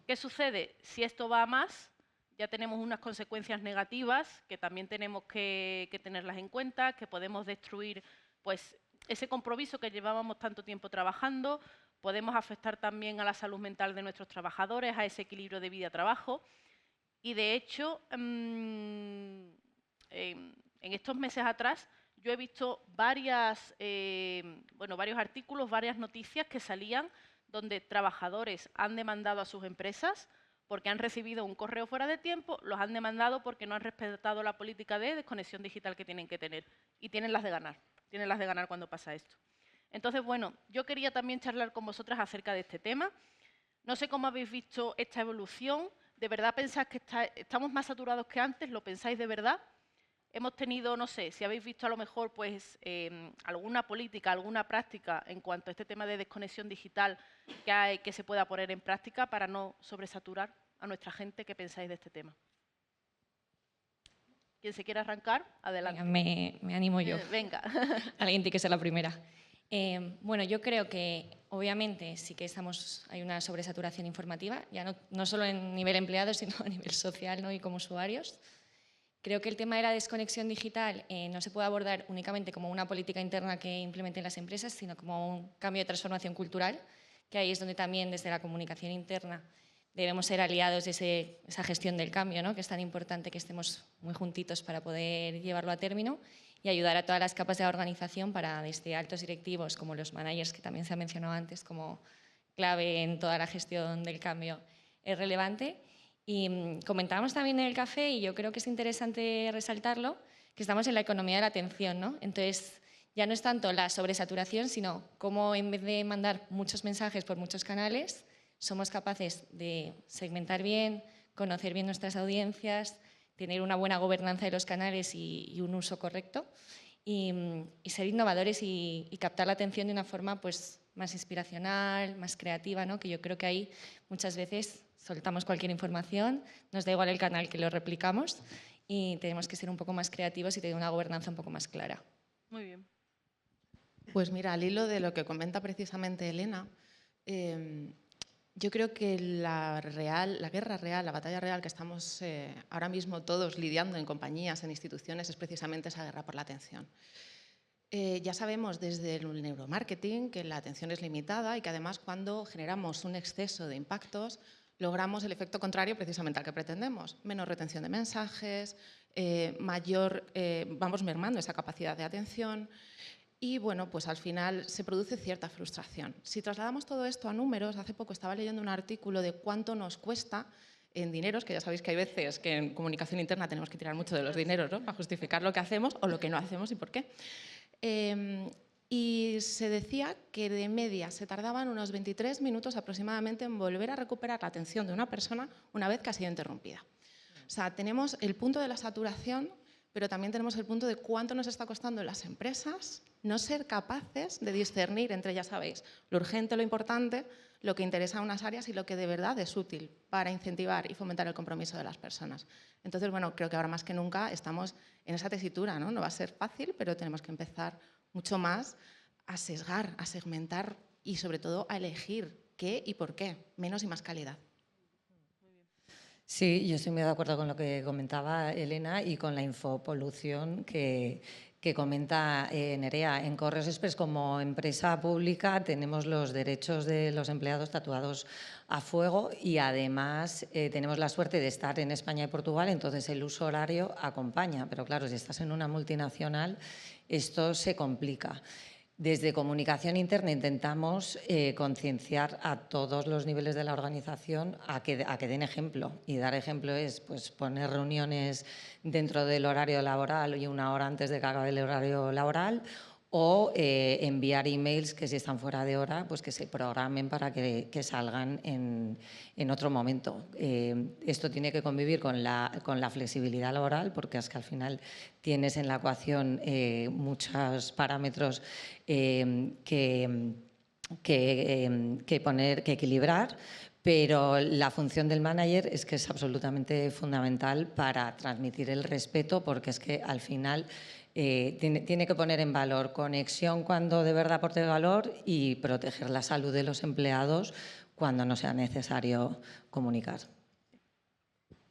¿Qué sucede? Si esto va a más, ya tenemos unas consecuencias negativas que también tenemos que tenerlas en cuenta, que podemos destruir pues, ese compromiso que llevábamos tanto tiempo trabajando, podemos afectar también a la salud mental de nuestros trabajadores, a ese equilibrio de vida-trabajo. Y de hecho, en estos meses atrás, yo he visto varios artículos, varias noticias que salían donde trabajadores han demandado a sus empresas porque han recibido un correo fuera de tiempo, los han demandado porque no han respetado la política de desconexión digital que tienen que tener. Y tienen las de ganar cuando pasa esto. Entonces, bueno, yo quería también charlar con vosotras acerca de este tema. No sé cómo habéis visto esta evolución. ¿De verdad pensáis que estamos más saturados que antes? ¿Lo pensáis de verdad? Hemos tenido, no sé, si habéis visto a lo mejor pues, alguna política, alguna práctica en cuanto a este tema de desconexión digital que se pueda poner en práctica para no sobresaturar a nuestra gente. ¿Qué pensáis de este tema? ¿Quién se quiere arrancar? Adelante. Venga, me animo yo. Venga. Alguien tiene que ser la primera. Bueno, yo creo que obviamente sí que hay una sobresaturación informativa, ya no solo en nivel empleado, sino a nivel social, ¿no? Y como usuarios. Creo que el tema de la desconexión digital no se puede abordar únicamente como una política interna que implementen las empresas, sino como un cambio de transformación cultural, que ahí es donde también desde la comunicación interna debemos ser aliados de esa gestión del cambio, ¿no? Que es tan importante que estemos muy juntitos para poder llevarlo a término y ayudar a todas las capas de la organización para, desde altos directivos como los managers, que también se ha mencionado antes como clave en toda la gestión del cambio, es relevante. Y comentábamos también en el café, y yo creo que es interesante resaltarlo, que estamos en la economía de la atención, ¿no? Entonces, ya no es tanto la sobresaturación, sino cómo en vez de mandar muchos mensajes por muchos canales, somos capaces de segmentar bien, conocer bien nuestras audiencias, tener una buena gobernanza de los canales y un uso correcto, y ser innovadores y captar la atención de una forma pues, más inspiracional, más creativa, ¿no? Que yo creo que ahí muchas veces soltamos cualquier información, nos da igual el canal que lo replicamos y tenemos que ser un poco más creativos y tener una gobernanza un poco más clara. Muy bien. Pues mira, al hilo de lo que comenta precisamente Elena, yo creo que la guerra real, la batalla real que estamos ahora mismo todos lidiando en compañías, en instituciones, es precisamente esa guerra por la atención. Ya sabemos desde el neuromarketing que la atención es limitada y que además cuando generamos un exceso de impactos logramos el efecto contrario precisamente al que pretendemos. Menos retención de mensajes, vamos mermando esa capacidad de atención y bueno, pues al final se produce cierta frustración. Si trasladamos todo esto a números, hace poco estaba leyendo un artículo de cuánto nos cuesta en dineros, que ya sabéis que hay veces que en comunicación interna tenemos que tirar mucho de los dineros, ¿no? Para justificar lo que hacemos o lo que no hacemos y por qué. Y se decía que de media se tardaban unos 23 minutos aproximadamente en volver a recuperar la atención de una persona una vez que ha sido interrumpida. O sea, tenemos el punto de la saturación, pero también tenemos el punto de cuánto nos está costando en las empresas no ser capaces de discernir entre, ya sabéis, lo urgente, lo importante, lo que interesa a unas áreas y lo que de verdad es útil para incentivar y fomentar el compromiso de las personas. Entonces, bueno, creo que ahora más que nunca estamos en esa tesitura, ¿no? No va a ser fácil, pero tenemos que empezar mucho más a sesgar, a segmentar y sobre todo a elegir qué y por qué, menos y más calidad. Sí, yo estoy muy de acuerdo con lo que comentaba Elena y con la infopolución que comenta Nerea. En Correos Express, como empresa pública, tenemos los derechos de los empleados tatuados a fuego y además tenemos la suerte de estar en España y Portugal, entonces el uso horario acompaña. Pero claro, si estás en una multinacional, esto se complica. Desde comunicación interna intentamos concienciar a todos los niveles de la organización a que den ejemplo. Y dar ejemplo es pues, poner reuniones dentro del horario laboral y una hora antes de que acabe el horario laboral o enviar emails que si están fuera de hora, pues que se programen para que salgan en otro momento. Esto tiene que convivir con la flexibilidad laboral, porque es que al final tienes en la ecuación muchos parámetros que equilibrar, pero la función del manager es que es absolutamente fundamental para transmitir el respeto, porque es que al final tiene que poner en valor conexión cuando de verdad aporte valor y proteger la salud de los empleados cuando no sea necesario comunicar.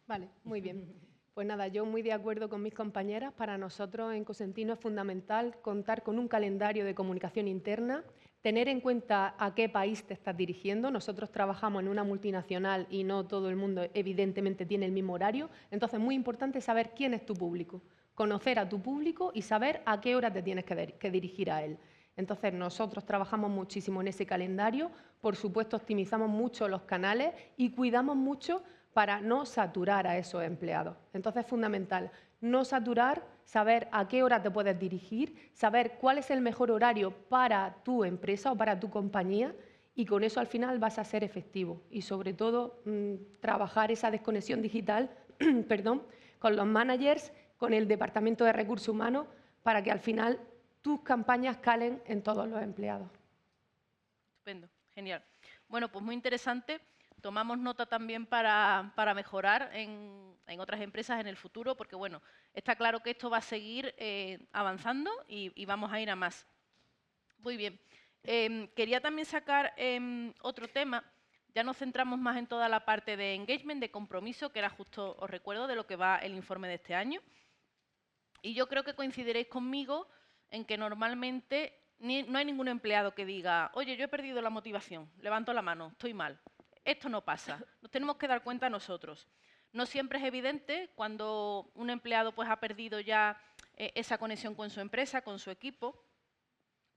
Vale, muy bien. Pues nada, yo muy de acuerdo con mis compañeras. Para nosotros en Cosentino es fundamental contar con un calendario de comunicación interna, tener en cuenta a qué país te estás dirigiendo. Nosotros trabajamos en una multinacional y no todo el mundo evidentemente tiene el mismo horario. Entonces es muy importante saber quién es tu público, conocer a tu público y saber a qué hora te tienes que dirigir a él. Entonces, nosotros trabajamos muchísimo en ese calendario, por supuesto, optimizamos mucho los canales y cuidamos mucho para no saturar a esos empleados. Entonces, es fundamental no saturar, saber a qué hora te puedes dirigir, saber cuál es el mejor horario para tu empresa o para tu compañía, y con eso al final vas a ser efectivo. Y sobre todo, trabajar esa desconexión digital perdón, con los managers, con el Departamento de Recursos Humanos, para que al final tus campañas calen en todos los empleados. Estupendo, genial. Bueno, pues muy interesante. Tomamos nota también para mejorar en otras empresas en el futuro, porque bueno, está claro que esto va a seguir avanzando y vamos a ir a más. Muy bien. Quería también sacar otro tema. Ya nos centramos más en toda la parte de engagement, de compromiso, que era justo, os recuerdo, de lo que va el informe de este año. Y yo creo que coincidiréis conmigo en que normalmente no hay ningún empleado que diga, oye, yo he perdido la motivación, levanto la mano, estoy mal. Esto no pasa, nos tenemos que dar cuenta nosotros. No siempre es evidente cuando un empleado pues, ha perdido ya esa conexión con su empresa, con su equipo.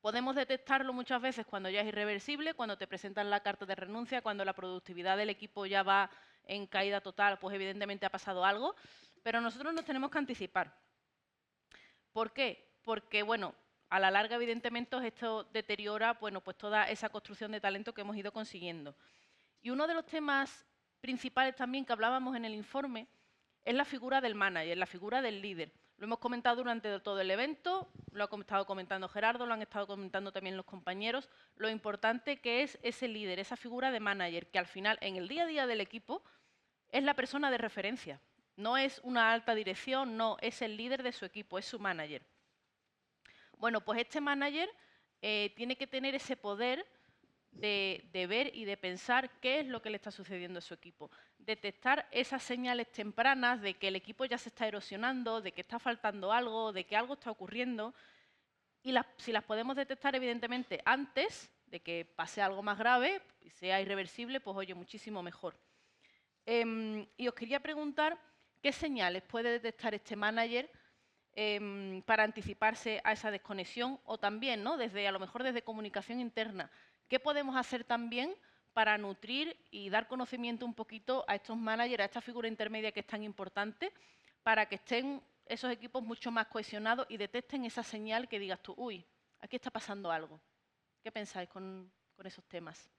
Podemos detectarlo muchas veces cuando ya es irreversible, cuando te presentan la carta de renuncia, cuando la productividad del equipo ya va en caída total, pues evidentemente ha pasado algo, pero nosotros nos tenemos que anticipar. ¿Por qué? Porque, bueno, a la larga, evidentemente, esto deteriora bueno, pues toda esa construcción de talento que hemos ido consiguiendo. Y uno de los temas principales también que hablábamos en el informe es la figura del manager, la figura del líder. Lo hemos comentado durante todo el evento, lo ha estado comentando Gerardo, lo han estado comentando también los compañeros, lo importante que es ese líder, esa figura de manager, que al final, en el día a día del equipo, es la persona de referencia. No es una alta dirección, no, es el líder de su equipo, es su manager. Bueno, pues este manager tiene que tener ese poder de ver y de pensar qué es lo que le está sucediendo a su equipo. Detectar esas señales tempranas de que el equipo ya se está erosionando, de que está faltando algo, de que algo está ocurriendo. Y si las podemos detectar, evidentemente, antes de que pase algo más grave y sea irreversible, pues oye, muchísimo mejor. Y os quería preguntar qué señales puede detectar este manager para anticiparse a esa desconexión, o también, ¿no? a lo mejor desde comunicación interna. ¿Qué podemos hacer también para nutrir y dar conocimiento un poquito a estos managers, a esta figura intermedia que es tan importante, para que estén esos equipos mucho más cohesionados y detecten esa señal que digas tú, uy, aquí está pasando algo? ¿Qué pensáis con esos temas?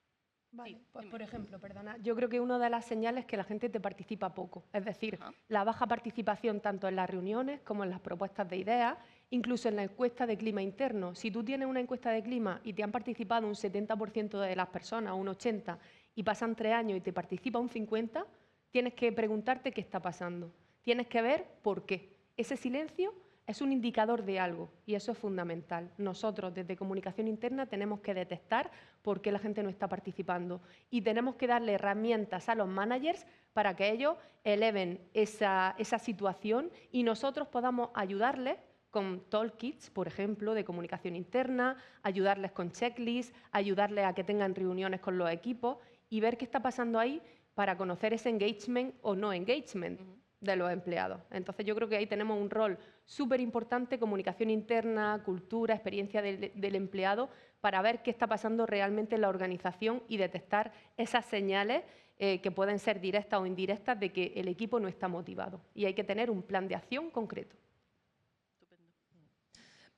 Vale, Sí, pues dime. por ejemplo, perdona, yo creo que una de las señales es que la gente te participa poco, es decir, la baja participación tanto en las reuniones como en las propuestas de ideas, incluso en la encuesta de clima interno. Si tú tienes una encuesta de clima y te han participado un 70% de las personas, un 80%, y pasan 3 años y te participa un 50%, tienes que preguntarte qué está pasando. Tienes que ver por qué. Ese silencio es un indicador de algo y eso es fundamental. Nosotros desde comunicación interna tenemos que detectar por qué la gente no está participando y tenemos que darle herramientas a los managers para que ellos eleven esa situación y nosotros podamos ayudarles con toolkits, por ejemplo, de comunicación interna, ayudarles con checklists, ayudarles a que tengan reuniones con los equipos y ver qué está pasando ahí para conocer ese engagement o no engagement de los empleados. Entonces yo creo que ahí tenemos un rol súper importante, comunicación interna, cultura, experiencia del empleado, para ver qué está pasando realmente en la organización y detectar esas señales que pueden ser directas o indirectas de que el equipo no está motivado. Y hay que tener un plan de acción concreto.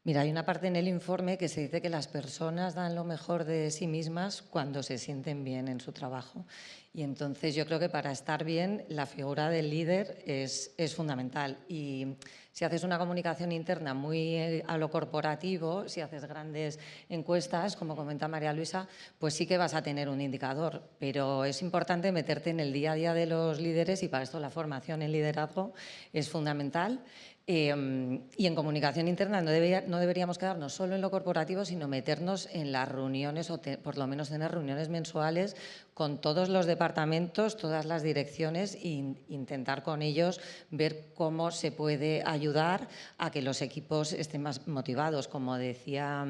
Mira, hay una parte en el informe que se dice que las personas dan lo mejor de sí mismas cuando se sienten bien en su trabajo. Y entonces yo creo que para estar bien la figura del líder es fundamental. Y si haces una comunicación interna muy a lo corporativo, si haces grandes encuestas, como comenta María Luisa, pues sí que vas a tener un indicador. Pero es importante meterte en el día a día de los líderes y para esto la formación en liderazgo es fundamental. Y en comunicación interna no deberíamos quedarnos solo en lo corporativo, sino meternos en las reuniones o por lo menos tener reuniones mensuales con todos los departamentos, todas las direcciones e intentar con ellos ver cómo se puede ayudar a que los equipos estén más motivados. Como decía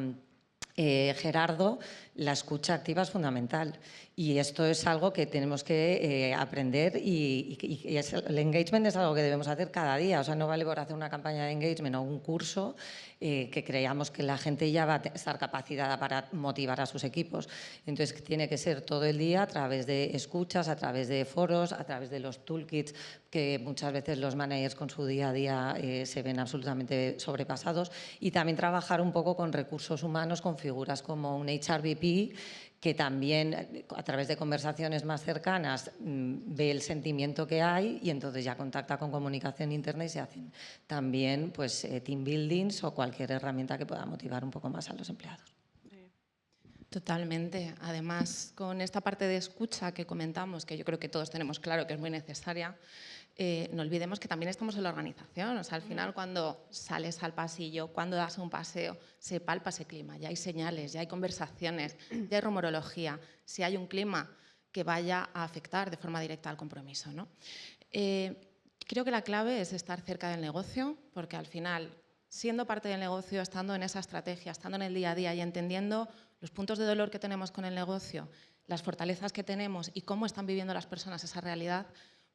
Gerardo, la escucha activa es fundamental y esto es algo que tenemos que aprender y el engagement es algo que debemos hacer cada día. O sea, no vale por hacer una campaña de engagement o un curso que creamos que la gente ya va a estar capacitada para motivar a sus equipos. Entonces, tiene que ser todo el día a través de escuchas, a través de foros, a través de los toolkits que muchas veces los managers con su día a día se ven absolutamente sobrepasados, y también trabajar un poco con recursos humanos, con figuras como un HRBP, que también a través de conversaciones más cercanas ve el sentimiento que hay y entonces ya contacta con comunicación interna y se hacen también pues, team buildings o cualquier herramienta que pueda motivar un poco más a los empleados. Totalmente. Además, con esta parte de escucha que comentamos, que yo creo que todos tenemos claro que es muy necesaria, no olvidemos que también estamos en la organización. O sea, al final, cuando sales al pasillo, cuando das un paseo, se palpa ese clima, ya hay señales, ya hay conversaciones, ya hay rumorología, si hay un clima que vaya a afectar de forma directa al compromiso, ¿no? Creo que la clave es estar cerca del negocio, porque al final, siendo parte del negocio, estando en esa estrategia, estando en el día a día y entendiendo los puntos de dolor que tenemos con el negocio, las fortalezas que tenemos y cómo están viviendo las personas esa realidad,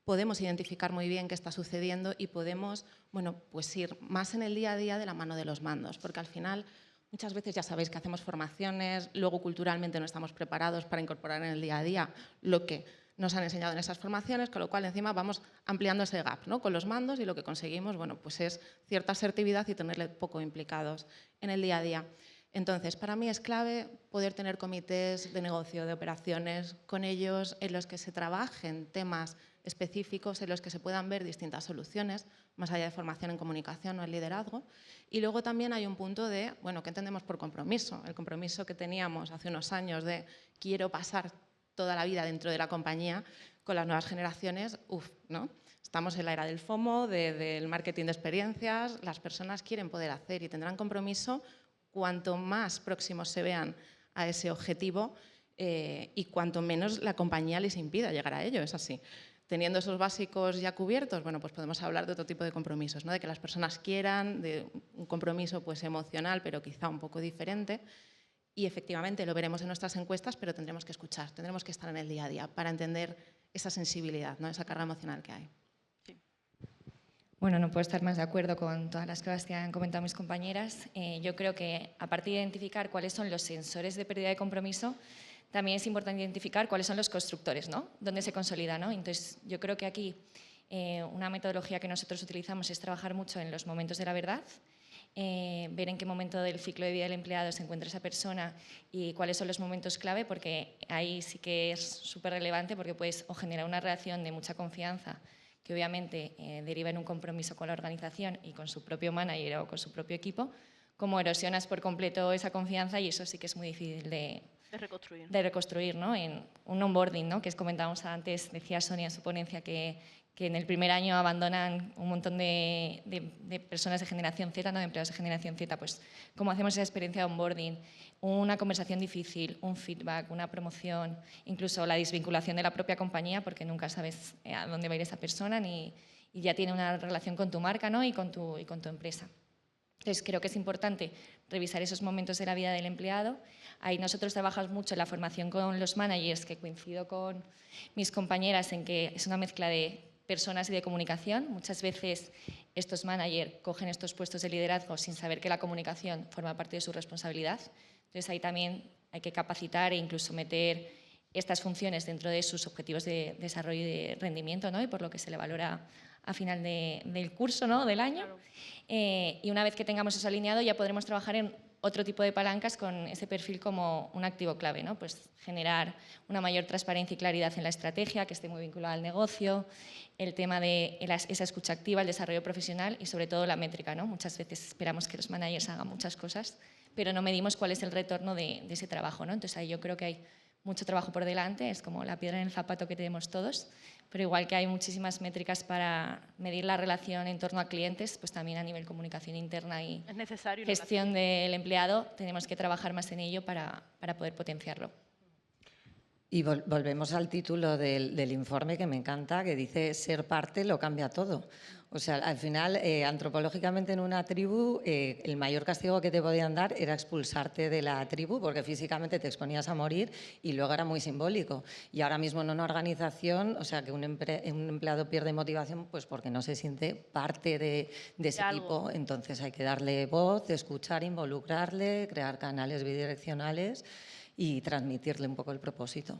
podemos identificar muy bien qué está sucediendo y podemos, bueno, pues ir más en el día a día de la mano de los mandos, porque al final muchas veces ya sabéis que hacemos formaciones, luego culturalmente no estamos preparados para incorporar en el día a día lo que nos han enseñado en esas formaciones, con lo cual encima vamos ampliando ese gap, ¿no?, con los mandos, y lo que conseguimos, bueno, pues es cierta asertividad y tenerle poco implicados en el día a día. Entonces, para mí es clave poder tener comités de negocio, de operaciones, con ellos en los que se trabajen temas específicos, en los que se puedan ver distintas soluciones, más allá de formación en comunicación o en liderazgo. Y luego también hay un punto de, bueno, ¿qué entendemos por compromiso? El compromiso que teníamos hace unos años de quiero pasar toda la vida dentro de la compañía, con las nuevas generaciones, ¿no? Estamos en la era del FOMO, del marketing de experiencias, las personas quieren poder hacer y tendrán compromiso cuanto más próximos se vean a ese objetivo y cuanto menos la compañía les impida llegar a ello, es así. Teniendo esos básicos ya cubiertos, bueno, pues podemos hablar de otro tipo de compromisos, ¿no?, de que las personas quieran, de un compromiso pues, emocional, pero quizá un poco diferente. Y efectivamente lo veremos en nuestras encuestas, pero tendremos que escuchar, tendremos que estar en el día a día para entender esa sensibilidad, ¿no?, esa carga emocional que hay. Bueno, no puedo estar más de acuerdo con todas las cosas que han comentado mis compañeras. Yo creo que, aparte de identificar cuáles son los sensores de pérdida de compromiso, también es importante identificar cuáles son los constructores, ¿no?, dónde se consolida, ¿no? Entonces, yo creo que aquí una metodología que nosotros utilizamos es trabajar mucho en los momentos de la verdad, ver en qué momento del ciclo de vida del empleado se encuentra esa persona y cuáles son los momentos clave, porque ahí sí que es súper relevante, porque puedes o generar una relación de mucha confianza que obviamente deriva en un compromiso con la organización y con su propio manager o con su propio equipo, como erosionas por completo esa confianza, y eso sí que es muy difícil de reconstruir, ¿no?, en un onboarding, ¿no?, que comentábamos antes, decía Sonia en su ponencia que en el primer año abandonan un montón de personas de generación Z, ¿no?, de empleados de generación Z. Pues, ¿cómo hacemos esa experiencia de onboarding? Una conversación difícil, un feedback, una promoción, incluso la desvinculación de la propia compañía, porque nunca sabes a dónde va a ir esa persona y ya tiene una relación con tu marca, ¿no?, y con tu empresa. Entonces, creo que es importante revisar esos momentos de la vida del empleado. Ahí nosotros trabajamos mucho en la formación con los managers, que coincido con mis compañeras en que es una mezcla de personas y de comunicación. Muchas veces estos managers cogen estos puestos de liderazgo sin saber que la comunicación forma parte de su responsabilidad. Entonces, ahí también hay que capacitar e incluso meter estas funciones dentro de sus objetivos de desarrollo y de rendimiento, ¿no?, y por lo que se le valora a final del curso, ¿no?, del año. Claro. Y una vez que tengamos eso alineado, ya podremos trabajar en otro tipo de palancas con ese perfil como un activo clave, ¿no? Pues generar una mayor transparencia y claridad en la estrategia, que esté muy vinculada al negocio, el tema de esa escucha activa, el desarrollo profesional y sobre todo la métrica, ¿no? Muchas veces esperamos que los managers hagan muchas cosas, pero no medimos cuál es el retorno de ese trabajo, ¿no? Entonces ahí yo creo que hay mucho trabajo por delante, es como la piedra en el zapato que tenemos todos, pero igual que hay muchísimas métricas para medir la relación en torno a clientes, pues también a nivel comunicación interna y gestión del empleado tenemos que trabajar más en ello para poder potenciarlo. Y volvemos al título del informe, que me encanta, que dice ser parte lo cambia todo. O sea, al final, antropológicamente en una tribu, el mayor castigo que te podían dar era expulsarte de la tribu, porque físicamente te exponías a morir y luego era muy simbólico. Y ahora mismo en una organización, o sea, que un empleado pierde motivación pues porque no se siente parte de ese equipo. Entonces hay que darle voz, escuchar, involucrarle, crear canales bidireccionales y transmitirle un poco el propósito.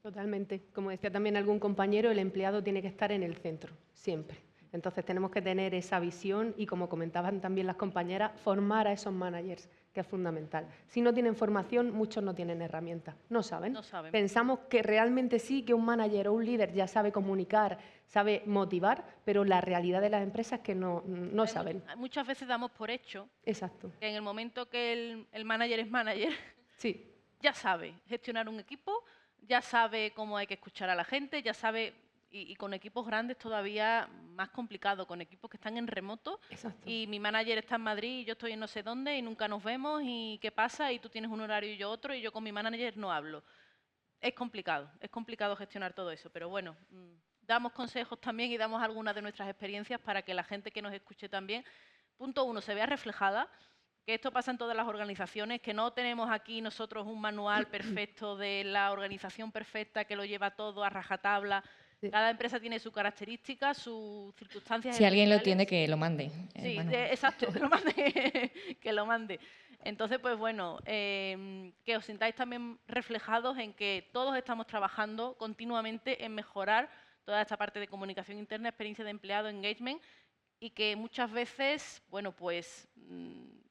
Totalmente. Como decía también algún compañero, el empleado tiene que estar en el centro, siempre. Entonces tenemos que tener esa visión y, como comentaban también las compañeras, formar a esos managers, que es fundamental. Si no tienen formación, muchos no tienen herramientas, no saben. Pensamos que realmente sí, que un manager o un líder ya sabe comunicar, sabe motivar, pero la realidad de las empresas es que no saben. Muchas veces damos por hecho Exacto. que en el momento que el manager es manager, sí, ya sabe gestionar un equipo, ya sabe cómo hay que escuchar a la gente, ya sabe... Y con equipos grandes todavía más complicado, con equipos que están en remoto. Exacto. Y mi manager está en Madrid y yo estoy en no sé dónde y nunca nos vemos y qué pasa y tú tienes un horario y yo otro y yo con mi manager no hablo. Es complicado gestionar todo eso, pero bueno, damos consejos también y damos algunas de nuestras experiencias para que la gente que nos escuche también, punto uno, se vea reflejada, que esto pasa en todas las organizaciones, que no tenemos aquí nosotros un manual perfecto de la organización perfecta que lo lleva todo a rajatabla. Cada empresa tiene su característica, sus circunstancias. Si alguien lo tiene, que lo mande. Sí, exacto, que lo mande. Que lo mande. Entonces, pues bueno, que os sintáis también reflejados en que todos estamos trabajando continuamente en mejorar toda esta parte de comunicación interna, experiencia de empleado, engagement, y que muchas veces, bueno, pues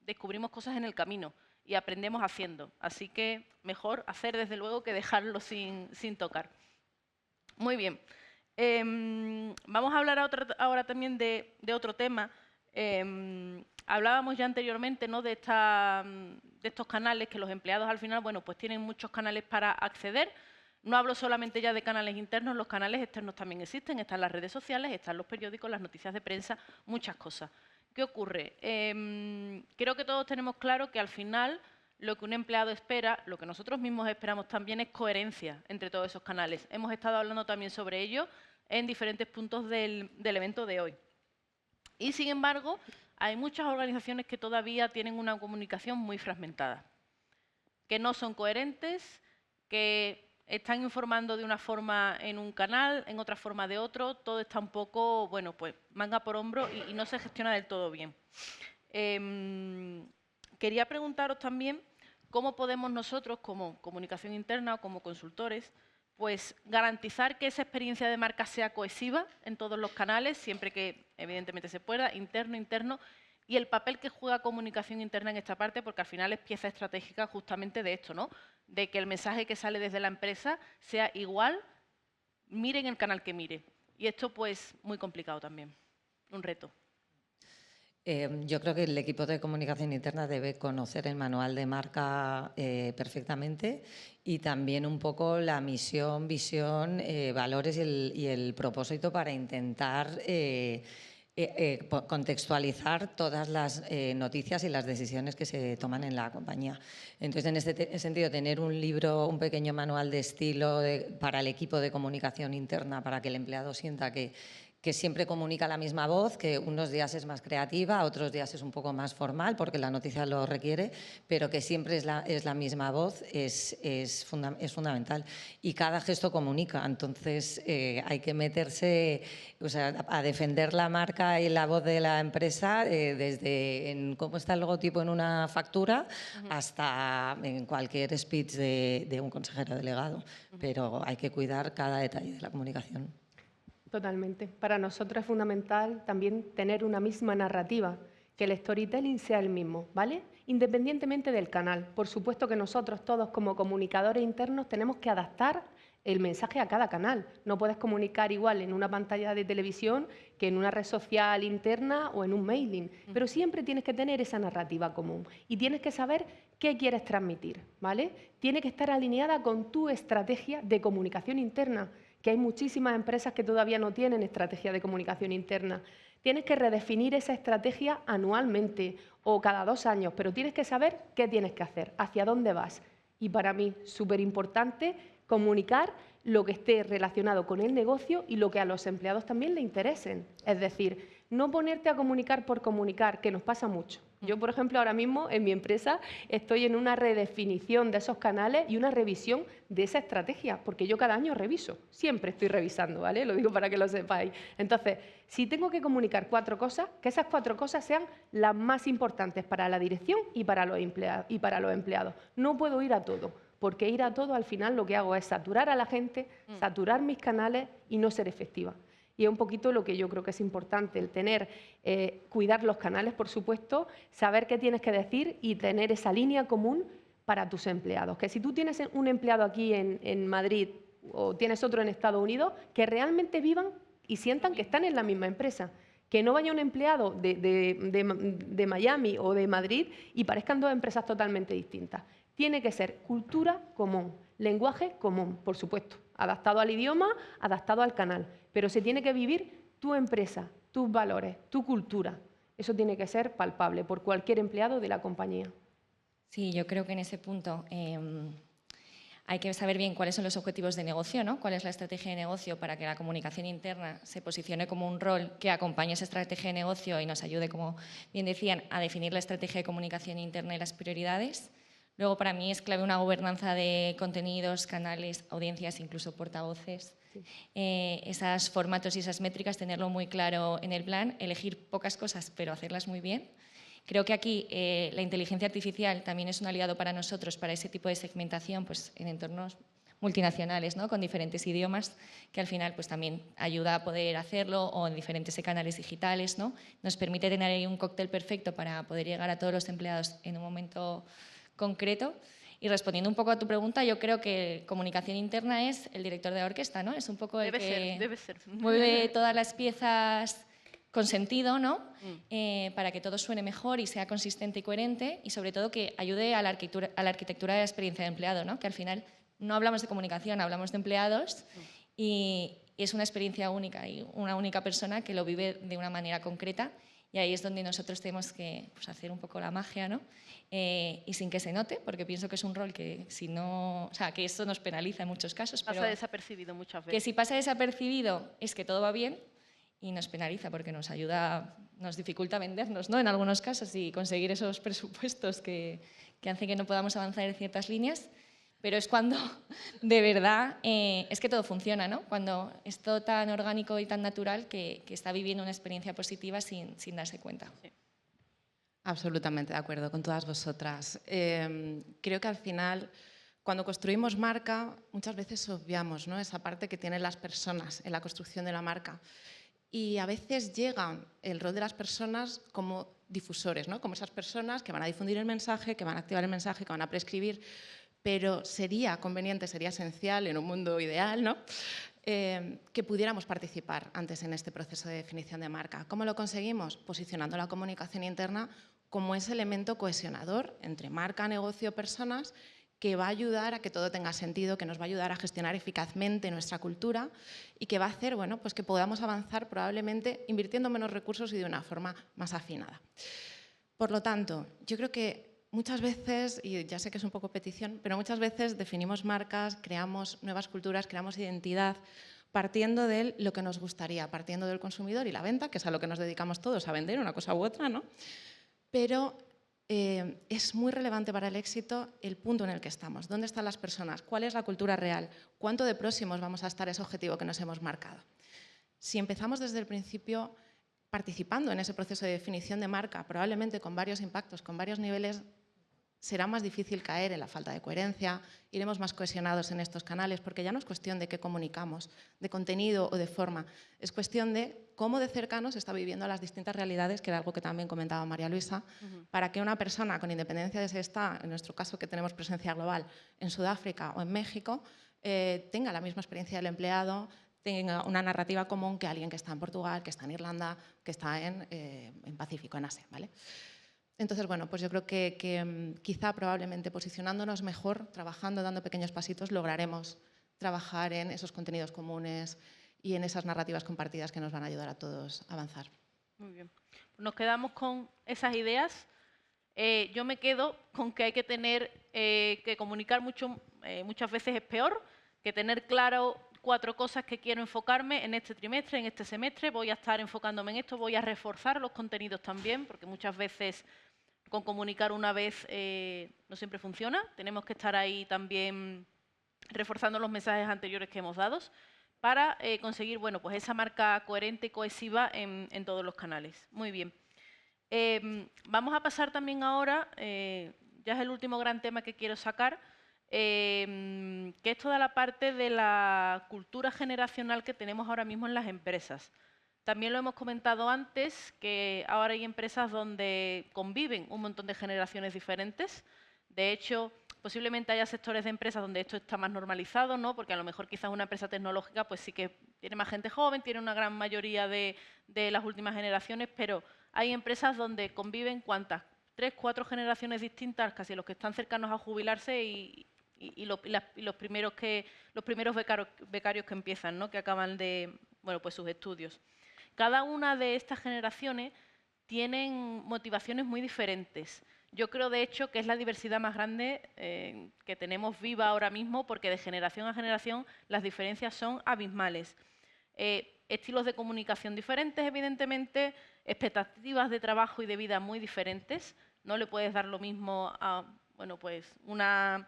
descubrimos cosas en el camino y aprendemos haciendo. Así que mejor hacer desde luego que dejarlo sin tocar. Muy bien. Vamos a hablar ahora también de otro tema. Hablábamos ya anteriormente, ¿no?, de estos canales que los empleados al final, bueno, pues tienen muchos canales para acceder. No hablo solamente ya de canales internos, los canales externos también existen. Están las redes sociales, están los periódicos, las noticias de prensa, muchas cosas. ¿Qué ocurre? Creo que todos tenemos claro que al final lo que un empleado espera, lo que nosotros mismos esperamos también es coherencia entre todos esos canales. Hemos estado hablando también sobre ello en diferentes puntos del evento de hoy. Y, sin embargo, hay muchas organizaciones que todavía tienen una comunicación muy fragmentada, que no son coherentes, que están informando de una forma en un canal, en otra forma de otro, todo está un poco, bueno, pues manga por hombro y no se gestiona del todo bien. Quería preguntaros también cómo podemos nosotros, como comunicación interna o como consultores, pues garantizar que esa experiencia de marca sea cohesiva en todos los canales, siempre que evidentemente se pueda, interno, y el papel que juega comunicación interna en esta parte, porque al final es pieza estratégica justamente de esto, ¿no?, de que el mensaje que sale desde la empresa sea igual, miren el canal que mire. Y esto, pues, muy complicado también, un reto. Yo creo que el equipo de comunicación interna debe conocer el manual de marca perfectamente y también un poco la misión, visión, valores y el propósito para intentar contextualizar todas las noticias y las decisiones que se toman en la compañía. Entonces, en este sentido, tener un libro, un pequeño manual de estilo para el equipo de comunicación interna, para que el empleado sienta que siempre comunica la misma voz, que unos días es más creativa, otros días es un poco más formal, porque la noticia lo requiere, pero que siempre es la misma voz, es fundamental. Y cada gesto comunica, entonces hay que meterse, o sea, a defender la marca y la voz de la empresa, desde en cómo está el logotipo en una factura hasta en cualquier speech de un consejero delegado. Pero hay que cuidar cada detalle de la comunicación. Totalmente. Para nosotros es fundamental también tener una misma narrativa, que el storytelling sea el mismo, ¿vale? Independientemente del canal. Por supuesto que nosotros todos como comunicadores internos tenemos que adaptar el mensaje a cada canal. No puedes comunicar igual en una pantalla de televisión que en una red social interna o en un mailing, pero siempre tienes que tener esa narrativa común y tienes que saber qué quieres transmitir, ¿vale? Tiene que estar alineada con tu estrategia de comunicación interna, que hay muchísimas empresas que todavía no tienen estrategia de comunicación interna. Tienes que redefinir esa estrategia anualmente o cada 2 años, pero tienes que saber qué tienes que hacer, hacia dónde vas. Y para mí, súper importante, comunicar lo que esté relacionado con el negocio y lo que a los empleados también le interesen. Es decir, No ponerte a comunicar por comunicar, que nos pasa mucho. Yo, por ejemplo, ahora mismo en mi empresa estoy en una redefinición de esos canales y una revisión de esa estrategia, porque yo cada año reviso, siempre estoy revisando, ¿vale? Lo digo para que lo sepáis. Entonces, si tengo que comunicar 4 cosas, que esas 4 cosas sean las más importantes para la dirección y para los empleados. No puedo ir a todo, porque ir a todo al final lo que hago es saturar a la gente, saturar mis canales y no ser efectiva. Y es un poquito lo que yo creo que es importante, el tener, cuidar los canales, por supuesto, saber qué tienes que decir y tener esa línea común para tus empleados. Que si tú tienes un empleado aquí en Madrid o tienes otro en Estados Unidos, que realmente vivan y sientan que están en la misma empresa. Que no vaya un empleado de Miami o de Madrid y parezcan 2 empresas totalmente distintas. Tiene que ser cultura común, lenguaje común, por supuesto, adaptado al idioma, adaptado al canal, pero se tiene que vivir tu empresa, tus valores, tu cultura. Eso tiene que ser palpable por cualquier empleado de la compañía. Sí, yo creo que en ese punto hay que saber bien cuáles son los objetivos de negocio, ¿no? Cuál es la estrategia de negocio para que la comunicación interna se posicione como un rol que acompañe esa estrategia de negocio y nos ayude, como bien decían, a definir la estrategia de comunicación interna y las prioridades. Luego, para mí es clave una gobernanza de contenidos, canales, audiencias, incluso portavoces. Sí. Esos formatos y esas métricas, tenerlo muy claro en el plan, elegir pocas cosas, pero hacerlas muy bien. Creo que aquí la inteligencia artificial también es un aliado para nosotros, para ese tipo de segmentación, pues, en entornos multinacionales, ¿no? Con diferentes idiomas, que al final pues, también ayuda a poder hacerlo, o en diferentes canales digitales, ¿no? Nos permite tener ahí un cóctel perfecto para poder llegar a todos los empleados en un momento concreto. Y respondiendo un poco a tu pregunta, yo creo que comunicación interna es el director de la orquesta, ¿no? Es un poco el debe ser. Mueve todas las piezas con sentido, ¿no? Para que todo suene mejor y sea consistente y coherente, y sobre todo que ayude a la arquitectura de la experiencia de empleado, ¿no? Que al final no hablamos de comunicación, hablamos de empleados, y es una experiencia única y una única persona que lo vive de una manera concreta, y ahí es donde nosotros tenemos que pues, hacer un poco la magia, ¿no? Y sin que se note, porque pienso que es un rol que si no, o sea, que esto nos penaliza en muchos casos. Pasa pero desapercibido muchas veces. Que si pasa desapercibido es que todo va bien, y nos penaliza porque nos ayuda, nos dificulta vendernos, ¿no? En algunos casos, y conseguir esos presupuestos que hacen que no podamos avanzar en ciertas líneas. Pero es cuando de verdad es que todo funciona, ¿no? Cuando es todo tan orgánico y tan natural que está viviendo una experiencia positiva sin darse cuenta. Sí. Absolutamente de acuerdo con todas vosotras. Creo que al final, cuando construimos marca, muchas veces obviamos, ¿no? Esa parte que tienen las personas en la construcción de la marca. Y a veces llega el rol de las personas como difusores, ¿no? Como esas personas que van a difundir el mensaje, que van a activar el mensaje, que van a prescribir. Pero sería conveniente, sería esencial en un mundo ideal, ¿no? Que pudiéramos participar antes en este proceso de definición de marca. ¿Cómo lo conseguimos? Posicionando la comunicación interna como ese elemento cohesionador entre marca, negocio, personas, que va a ayudar a que todo tenga sentido, que nos va a ayudar a gestionar eficazmente nuestra cultura y que va a hacer, bueno, pues que podamos avanzar probablemente invirtiendo menos recursos y de una forma más afinada. Por lo tanto, yo creo que muchas veces, y ya sé que es un poco petición, pero muchas veces definimos marcas, creamos nuevas culturas, creamos identidad, partiendo de lo que nos gustaría, partiendo del consumidor y la venta, que es a lo que nos dedicamos todos, a vender una cosa u otra, ¿no? Pero es muy relevante para el éxito el punto en el que estamos. ¿Dónde están las personas? ¿Cuál es la cultura real? ¿Cuánto de próximos vamos a estar a ese objetivo que nos hemos marcado? Si empezamos desde el principio participando en ese proceso de definición de marca, probablemente con varios impactos, con varios niveles, será más difícil caer en la falta de coherencia, iremos más cohesionados en estos canales, porque ya no es cuestión de qué comunicamos, de contenido o de forma, es cuestión de cómo de cerca se está viviendo las distintas realidades, que era algo que también comentaba María Luisa, para que una persona, con independencia de si está, en nuestro caso que tenemos presencia global, en Sudáfrica o en México, tenga la misma experiencia del empleado, tenga una narrativa común que alguien que está en Portugal, que está en Irlanda, que está en Pacífico, en Asia, ¿vale? Entonces, bueno, pues yo creo que quizá probablemente posicionándonos mejor, trabajando, dando pequeños pasitos, lograremos trabajar en esos contenidos comunes y en esas narrativas compartidas que nos van a ayudar a todos a avanzar. Muy bien. Nos quedamos con esas ideas. Yo me quedo con que hay que tener, que comunicar muchas veces es peor, que tener claro 4 cosas que quiero enfocarme en este trimestre, en este semestre, voy a estar enfocándome en esto, voy a reforzar los contenidos también, porque muchas veces con comunicar una vez no siempre funciona. Tenemos que estar ahí también reforzando los mensajes anteriores que hemos dado para conseguir, bueno, pues esa marca coherente y cohesiva en todos los canales. Muy bien. Vamos a pasar también ahora, ya es el último gran tema que quiero sacar, que es toda la parte de la cultura generacional que tenemos ahora mismo en las empresas. También lo hemos comentado antes, que ahora hay empresas donde conviven un montón de generaciones diferentes. De hecho, posiblemente haya sectores de empresas donde esto está más normalizado, ¿no? Porque a lo mejor quizás una empresa tecnológica pues sí que tiene más gente joven, tiene una gran mayoría de las últimas generaciones, pero hay empresas donde conviven, ¿cuántas? 3, 4 generaciones distintas, casi los que están cercanos a jubilarse y los primeros becarios que empiezan, ¿no? Que acaban de, bueno, pues sus estudios. Cada una de estas generaciones tienen motivaciones muy diferentes. Yo creo, de hecho, que es la diversidad más grande que tenemos viva ahora mismo, porque de generación a generación las diferencias son abismales. Estilos de comunicación diferentes, evidentemente, expectativas de trabajo y de vida muy diferentes. No le puedes dar lo mismo a, bueno, pues una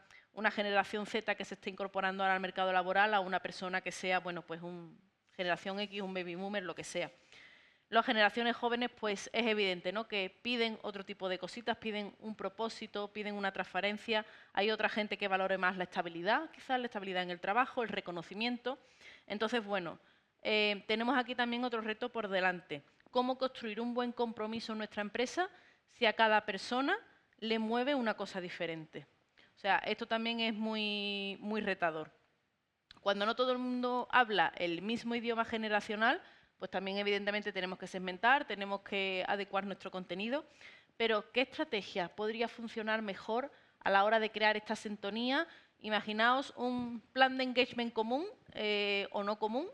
generación Z que se esté incorporando ahora al mercado laboral a una persona que sea, bueno, pues generación X, un baby boomer, lo que sea. Las generaciones jóvenes, pues es evidente, ¿no? Que piden otro tipo de cositas, piden un propósito, piden una transparencia. Hay otra gente que valore más la estabilidad, quizás la estabilidad en el trabajo, el reconocimiento. Entonces, bueno, tenemos aquí también otro reto por delante. ¿Cómo construir un buen compromiso en nuestra empresa si a cada persona le mueve una cosa diferente? O sea, esto también es muy, muy retador. Cuando no todo el mundo habla el mismo idioma generacional, pues también evidentemente tenemos que segmentar, tenemos que adecuar nuestro contenido, pero ¿qué estrategia podría funcionar mejor a la hora de crear esta sintonía? Imaginaos un plan de engagement común o no común,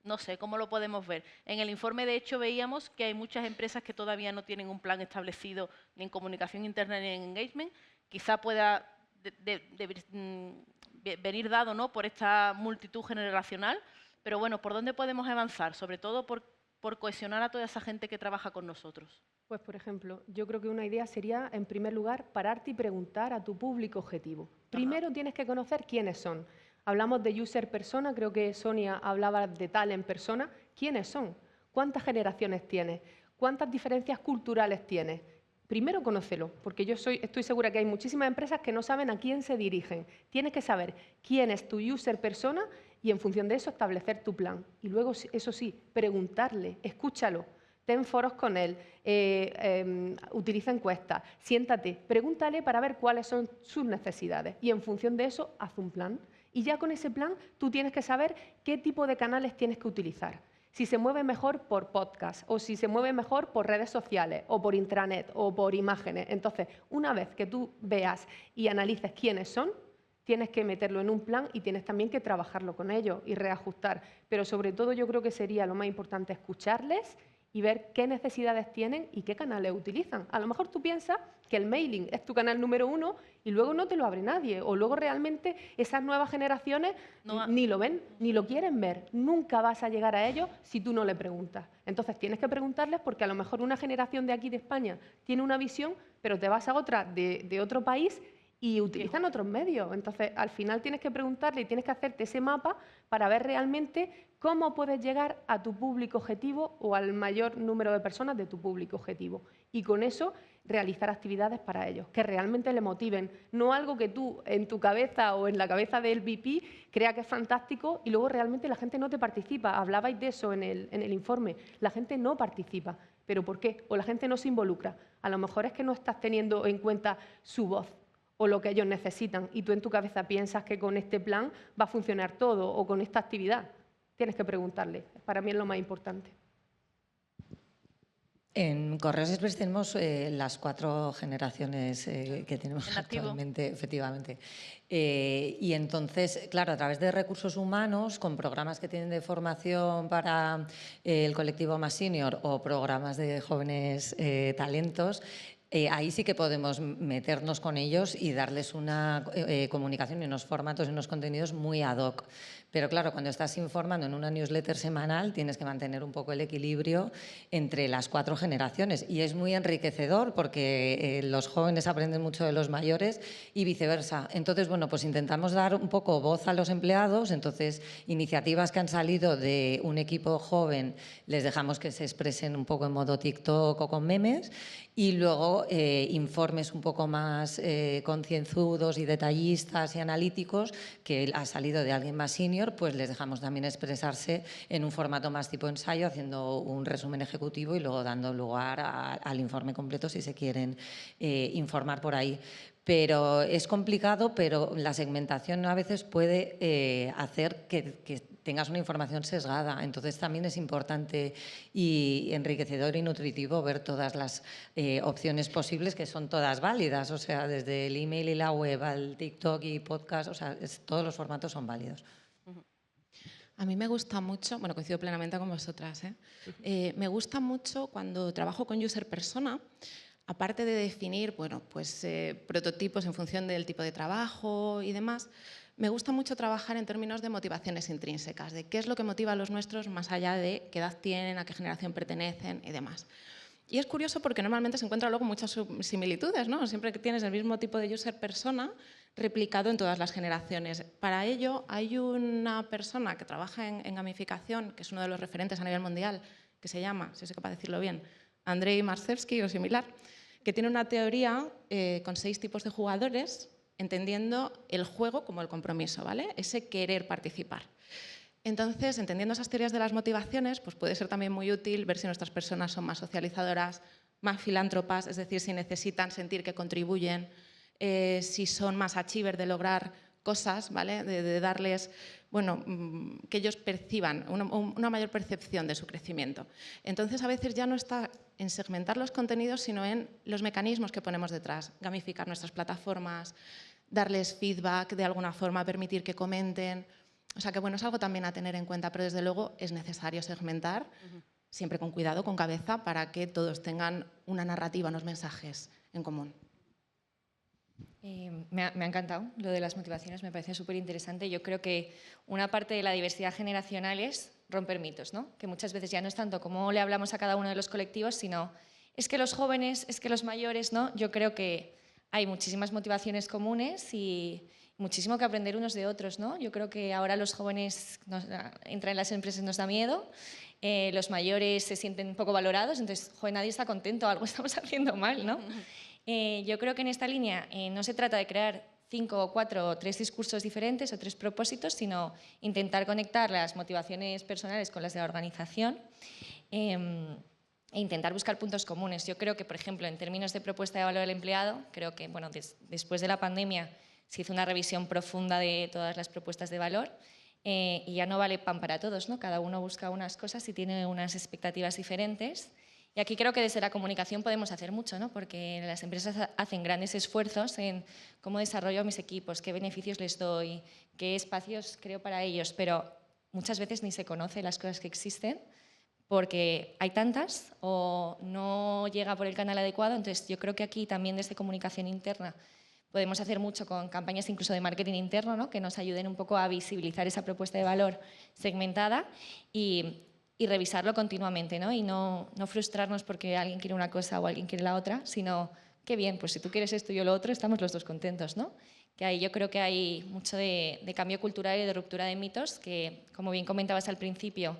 no sé, ¿cómo lo podemos ver? En el informe, de hecho, veíamos que hay muchas empresas que todavía no tienen un plan establecido ni en comunicación interna ni en engagement. Quizá pueda venir dado, ¿no?, por esta multitud generacional, pero bueno, ¿por dónde podemos avanzar? Sobre todo por cohesionar a toda esa gente que trabaja con nosotros. Pues, por ejemplo, yo creo que una idea sería, en primer lugar, pararte y preguntar a tu público objetivo. Primero tienes que conocer quiénes son. Hablamos de user persona, creo que Sonia hablaba de talent persona. ¿Quiénes son? ¿Cuántas generaciones tienes? ¿Cuántas diferencias culturales tienes? Primero conócelo, porque yo estoy segura que hay muchísimas empresas que no saben a quién se dirigen. Tienes que saber quién es tu user persona y en función de eso establecer tu plan. Y luego, eso sí, preguntarle, escúchalo, ten foros con él, utiliza encuestas, siéntate, pregúntale para ver cuáles son sus necesidades y en función de eso haz un plan. Y ya con ese plan tú tienes que saber qué tipo de canales tienes que utilizar. Si se mueve mejor por podcast o si se mueve mejor por redes sociales o por intranet o por imágenes. Entonces, una vez que tú veas y analices quiénes son, tienes que meterlo en un plan y tienes también que trabajarlo con ellos y reajustar. Pero sobre todo yo creo que sería lo más importante escucharles y ver qué necesidades tienen y qué canales utilizan. A lo mejor tú piensas que el mailing es tu canal número 1 y luego no te lo abre nadie, o luego realmente esas nuevas generaciones ni lo ven, ni lo quieren ver. Nunca vas a llegar a ellos si tú no le preguntas. Entonces tienes que preguntarles porque a lo mejor una generación de aquí de España tiene una visión, pero te vas a otra de otro país y utilizan otros medios. Entonces, al final tienes que preguntarle y tienes que hacerte ese mapa para ver realmente cómo puedes llegar a tu público objetivo o al mayor número de personas de tu público objetivo. Y con eso, realizar actividades para ellos, que realmente le motiven. No algo que tú, en tu cabeza o en la cabeza del VP, crea que es fantástico y luego realmente la gente no te participa. Hablabais de eso en el informe. La gente no participa. ¿Pero por qué? O la gente no se involucra. A lo mejor es que no estás teniendo en cuenta su voz o lo que ellos necesitan, y tú en tu cabeza piensas que con este plan va a funcionar todo, o con esta actividad. Tienes que preguntarle. Para mí es lo más importante. En Correos Express tenemos las 4 generaciones que tenemos actualmente, efectivamente. Y entonces, claro, a través de recursos humanos, con programas que tienen de formación para el colectivo más senior o programas de jóvenes talentos, ahí sí que podemos meternos con ellos y darles una comunicación y unos formatos y unos contenidos muy ad hoc. Pero claro, cuando estás informando en una newsletter semanal tienes que mantener un poco el equilibrio entre las 4 generaciones y es muy enriquecedor porque los jóvenes aprenden mucho de los mayores y viceversa. Entonces, bueno, pues intentamos dar un poco voz a los empleados, entonces iniciativas que han salido de un equipo joven les dejamos que se expresen un poco en modo TikTok o con memes y luego informes un poco más concienzudos y detallistas y analíticos que ha salido de alguien más senior, pues les dejamos también expresarse en un formato más tipo ensayo, haciendo un resumen ejecutivo y luego dando lugar al informe completo si se quieren informar por ahí. Pero es complicado, pero la segmentación a veces puede hacer que tengas una información sesgada. Entonces también es importante y enriquecedor y nutritivo ver todas las opciones posibles, que son todas válidas. O sea, desde el email y la web al TikTok y podcast, o sea, todos los formatos son válidos. A mí me gusta mucho, bueno, coincido plenamente con vosotras, me gusta mucho cuando trabajo con user persona, aparte de definir, bueno, pues prototipos en función del tipo de trabajo y demás, me gusta mucho trabajar en términos de motivaciones intrínsecas, de qué es lo que motiva a los nuestros más allá de qué edad tienen, a qué generación pertenecen y demás. Y es curioso porque normalmente se encuentran luego muchas similitudes, ¿no? Siempre que tienes el mismo tipo de user persona replicado en todas las generaciones. Para ello hay una persona que trabaja en gamificación, que es uno de los referentes a nivel mundial, que se llama, si soy capaz de decirlo bien, Andrei Marcevsky o similar, que tiene una teoría con 6 tipos de jugadores, entendiendo el juego como el compromiso, ¿vale? Ese querer participar. Entonces, entendiendo esas teorías de las motivaciones, pues puede ser también muy útil ver si nuestras personas son más socializadoras, más filántropas, es decir, si necesitan sentir que contribuyen, si son más achievers de lograr cosas, ¿vale? De darles, bueno, que ellos perciban una mayor percepción de su crecimiento. Entonces, a veces ya no está en segmentar los contenidos, sino en los mecanismos que ponemos detrás, gamificar nuestras plataformas, darles feedback de alguna forma, permitir que comenten. O sea que bueno, es algo también a tener en cuenta, pero desde luego es necesario segmentar, siempre con cuidado, con cabeza, para que todos tengan una narrativa, unos mensajes en común. Me ha encantado lo de las motivaciones, me parece súper interesante. Yo creo que una parte de la diversidad generacional es romper mitos, ¿no? Que muchas veces ya no es tanto cómo le hablamos a cada uno de los colectivos, sino es que los jóvenes, es que los mayores, ¿no? Yo creo que hay muchísimas motivaciones comunes y muchísimo que aprender unos de otros, ¿no? Yo creo que ahora los jóvenes entran en las empresas nos da miedo, los mayores se sienten un poco valorados, entonces, joder, nadie está contento, algo estamos haciendo mal, ¿no? Yo creo que en esta línea no se trata de crear 5 o 4 o 3 discursos diferentes o 3 propósitos, sino intentar conectar las motivaciones personales con las de la organización e intentar buscar puntos comunes. Yo creo que, por ejemplo, en términos de propuesta de valor al empleado, creo que bueno, después de la pandemia se hizo una revisión profunda de todas las propuestas de valor y ya no vale pan para todos, ¿no? Cada uno busca unas cosas y tiene unas expectativas diferentes. Y aquí creo que desde la comunicación podemos hacer mucho, ¿no? Porque las empresas hacen grandes esfuerzos en cómo desarrollo a mis equipos, qué beneficios les doy, qué espacios creo para ellos, pero muchas veces ni se conoce las cosas que existen porque hay tantas o no llega por el canal adecuado. Entonces yo creo que aquí también desde comunicación interna podemos hacer mucho con campañas incluso de marketing interno, ¿no? Que nos ayuden un poco a visibilizar esa propuesta de valor segmentada y revisarlo continuamente, ¿no? Y no frustrarnos porque alguien quiere una cosa o alguien quiere la otra, sino, qué bien, pues si tú quieres esto y yo lo otro, estamos los dos contentos, ¿no? Que ahí yo creo que hay mucho de cambio cultural y de ruptura de mitos, que, como bien comentabas al principio,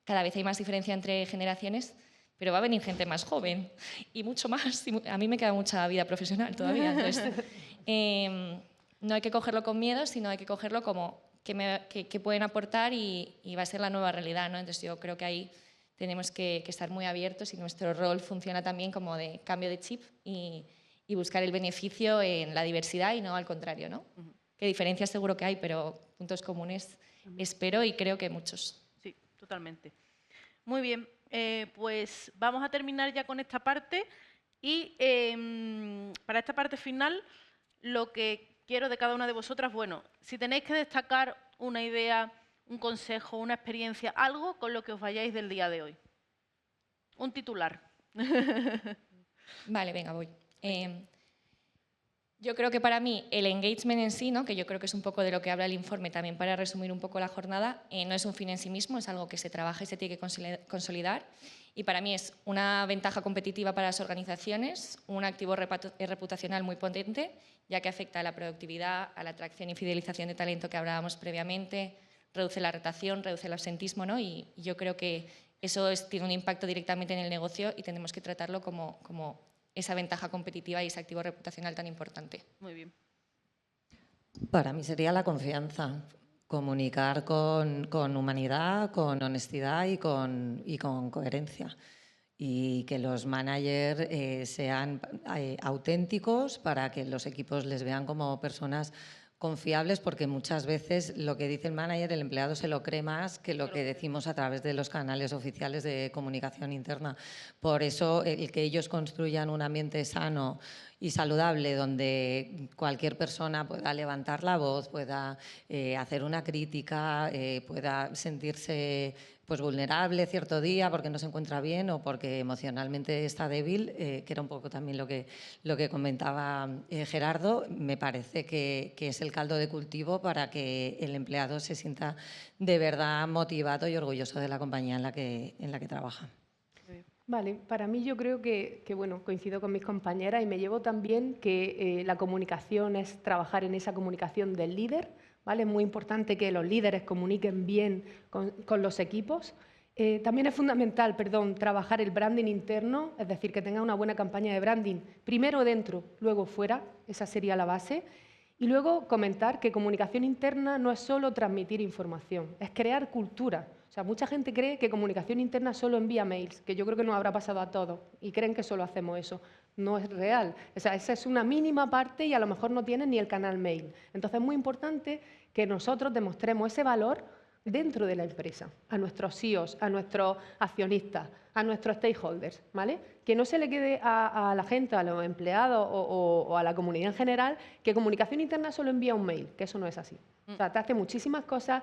cada vez hay más diferencia entre generaciones, pero va a venir gente más joven y mucho más. Y a mí me queda mucha vida profesional todavía. Entonces, no hay que cogerlo con miedo, sino hay que cogerlo como que pueden aportar y va a ser la nueva realidad, ¿no? Entonces yo creo que ahí tenemos que estar muy abiertos y nuestro rol funciona también como de cambio de chip y buscar el beneficio en la diversidad y no al contrario, ¿no? Que diferencias seguro que hay, pero puntos comunes espero y creo que muchos. Sí, totalmente. Muy bien, pues vamos a terminar ya con esta parte y para esta parte final lo que quiero de cada una de vosotras, bueno, si tenéis que destacar una idea, un consejo, una experiencia, algo con lo que os vayáis del día de hoy. Un titular. Vale, venga, voy. Yo creo que para mí el engagement en sí, ¿no? Que yo creo que es un poco de lo que habla el informe también para resumir un poco la jornada, no es un fin en sí mismo, es algo que se trabaja y se tiene que consolidar. Y para mí es una ventaja competitiva para las organizaciones, un activo reputacional muy potente, ya que afecta a la productividad, a la atracción y fidelización de talento que hablábamos previamente, reduce la rotación, reduce el absentismo, ¿no? Y yo creo que eso tiene un impacto directamente en el negocio y tenemos que tratarlo como esa ventaja competitiva y ese activo reputacional tan importante. Muy bien. Para mí sería la confianza, comunicar con humanidad, con honestidad y con coherencia. Y que los managers sean auténticos para que los equipos les vean como personas confiables, porque muchas veces lo que dice el manager, el empleado se lo cree más que lo que decimos a través de los canales oficiales de comunicación interna. Por eso, el que ellos construyan un ambiente sano y saludable donde cualquier persona pueda levantar la voz, pueda hacer una crítica, pueda sentirse pues vulnerable cierto día porque no se encuentra bien o porque emocionalmente está débil, que era un poco también lo que comentaba Gerardo, me parece que es el caldo de cultivo para que el empleado se sienta de verdad motivado y orgulloso de la compañía en la que trabaja. Vale, para mí yo creo que bueno, coincido con mis compañeras y me llevo también que la comunicación es trabajar en esa comunicación del líder, ¿vale? Es muy importante que los líderes comuniquen bien con los equipos. También es fundamental, trabajar el branding interno, es decir, que tenga una buena campaña de branding, primero dentro, luego fuera, esa sería la base. Y luego comentar que comunicación interna no es solo transmitir información, es crear cultura. O sea, mucha gente cree que comunicación interna solo envía mails, que yo creo que nos habrá pasado a todos, y creen que solo hacemos eso. No es real. O sea, esa es una mínima parte y a lo mejor no tienen ni el canal mail. Entonces es muy importante que nosotros demostremos ese valor dentro de la empresa, a nuestros CEOs, a nuestros accionistas, a nuestros stakeholders, ¿vale? Que no se le quede a la gente, a los empleados o a la comunidad en general, que comunicación interna solo envía un mail, que eso no es así. O sea, te hace muchísimas cosas,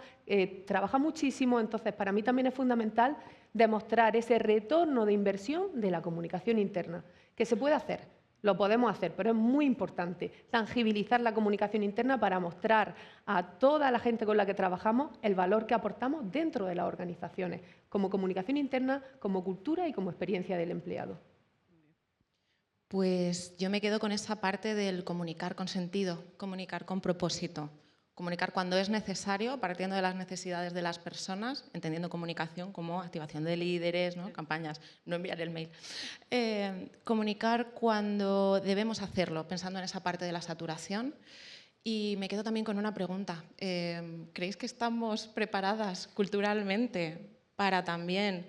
trabaja muchísimo, entonces para mí también es fundamental demostrar ese retorno de inversión de la comunicación interna, que se puede hacer. Lo podemos hacer, pero es muy importante tangibilizar la comunicación interna para mostrar a toda la gente con la que trabajamos el valor que aportamos dentro de las organizaciones, como comunicación interna, como cultura y como experiencia del empleado. Pues yo me quedo con esa parte del comunicar con sentido, comunicar con propósito. Comunicar cuando es necesario, partiendo de las necesidades de las personas, entendiendo comunicación como activación de líderes, ¿no? Campañas, no enviar el mail. Comunicar cuando debemos hacerlo, pensando en esa parte de la saturación. Y me quedo también con una pregunta. ¿Creéis que estamos preparadas culturalmente para también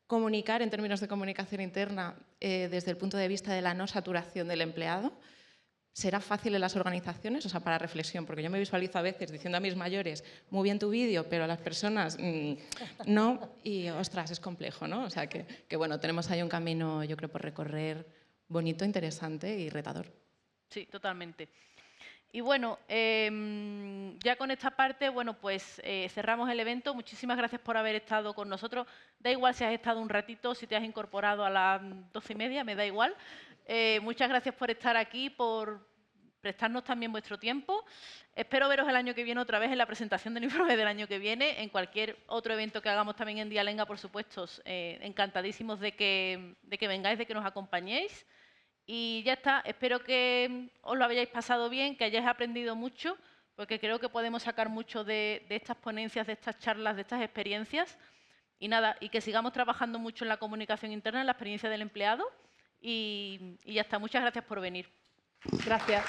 comunicar en términos de comunicación interna desde el punto de vista de la no saturación del empleado? ¿Será fácil en las organizaciones? O sea, para reflexión, porque yo me visualizo a veces diciendo a mis mayores, muy bien tu vídeo, pero a las personas no, y ostras, es complejo, ¿no? O sea, que bueno, tenemos ahí un camino, yo creo, por recorrer bonito, interesante y retador. Sí, totalmente. Y bueno, ya con esta parte, bueno, pues cerramos el evento. Muchísimas gracias por haber estado con nosotros. Da igual si has estado un ratito, si te has incorporado a las 12:30, me da igual. Muchas gracias por estar aquí, por prestarnos también vuestro tiempo. Espero veros el año que viene otra vez en la presentación del informe del año que viene, en cualquier otro evento que hagamos también en Dialenga, por supuesto. Encantadísimos de que vengáis, de que nos acompañéis. Y ya está, espero que os lo hayáis pasado bien, que hayáis aprendido mucho, porque creo que podemos sacar mucho de estas ponencias, de estas charlas, de estas experiencias. Y nada, y que sigamos trabajando mucho en la comunicación interna, en la experiencia del empleado. Y ya está, muchas gracias por venir. Gracias.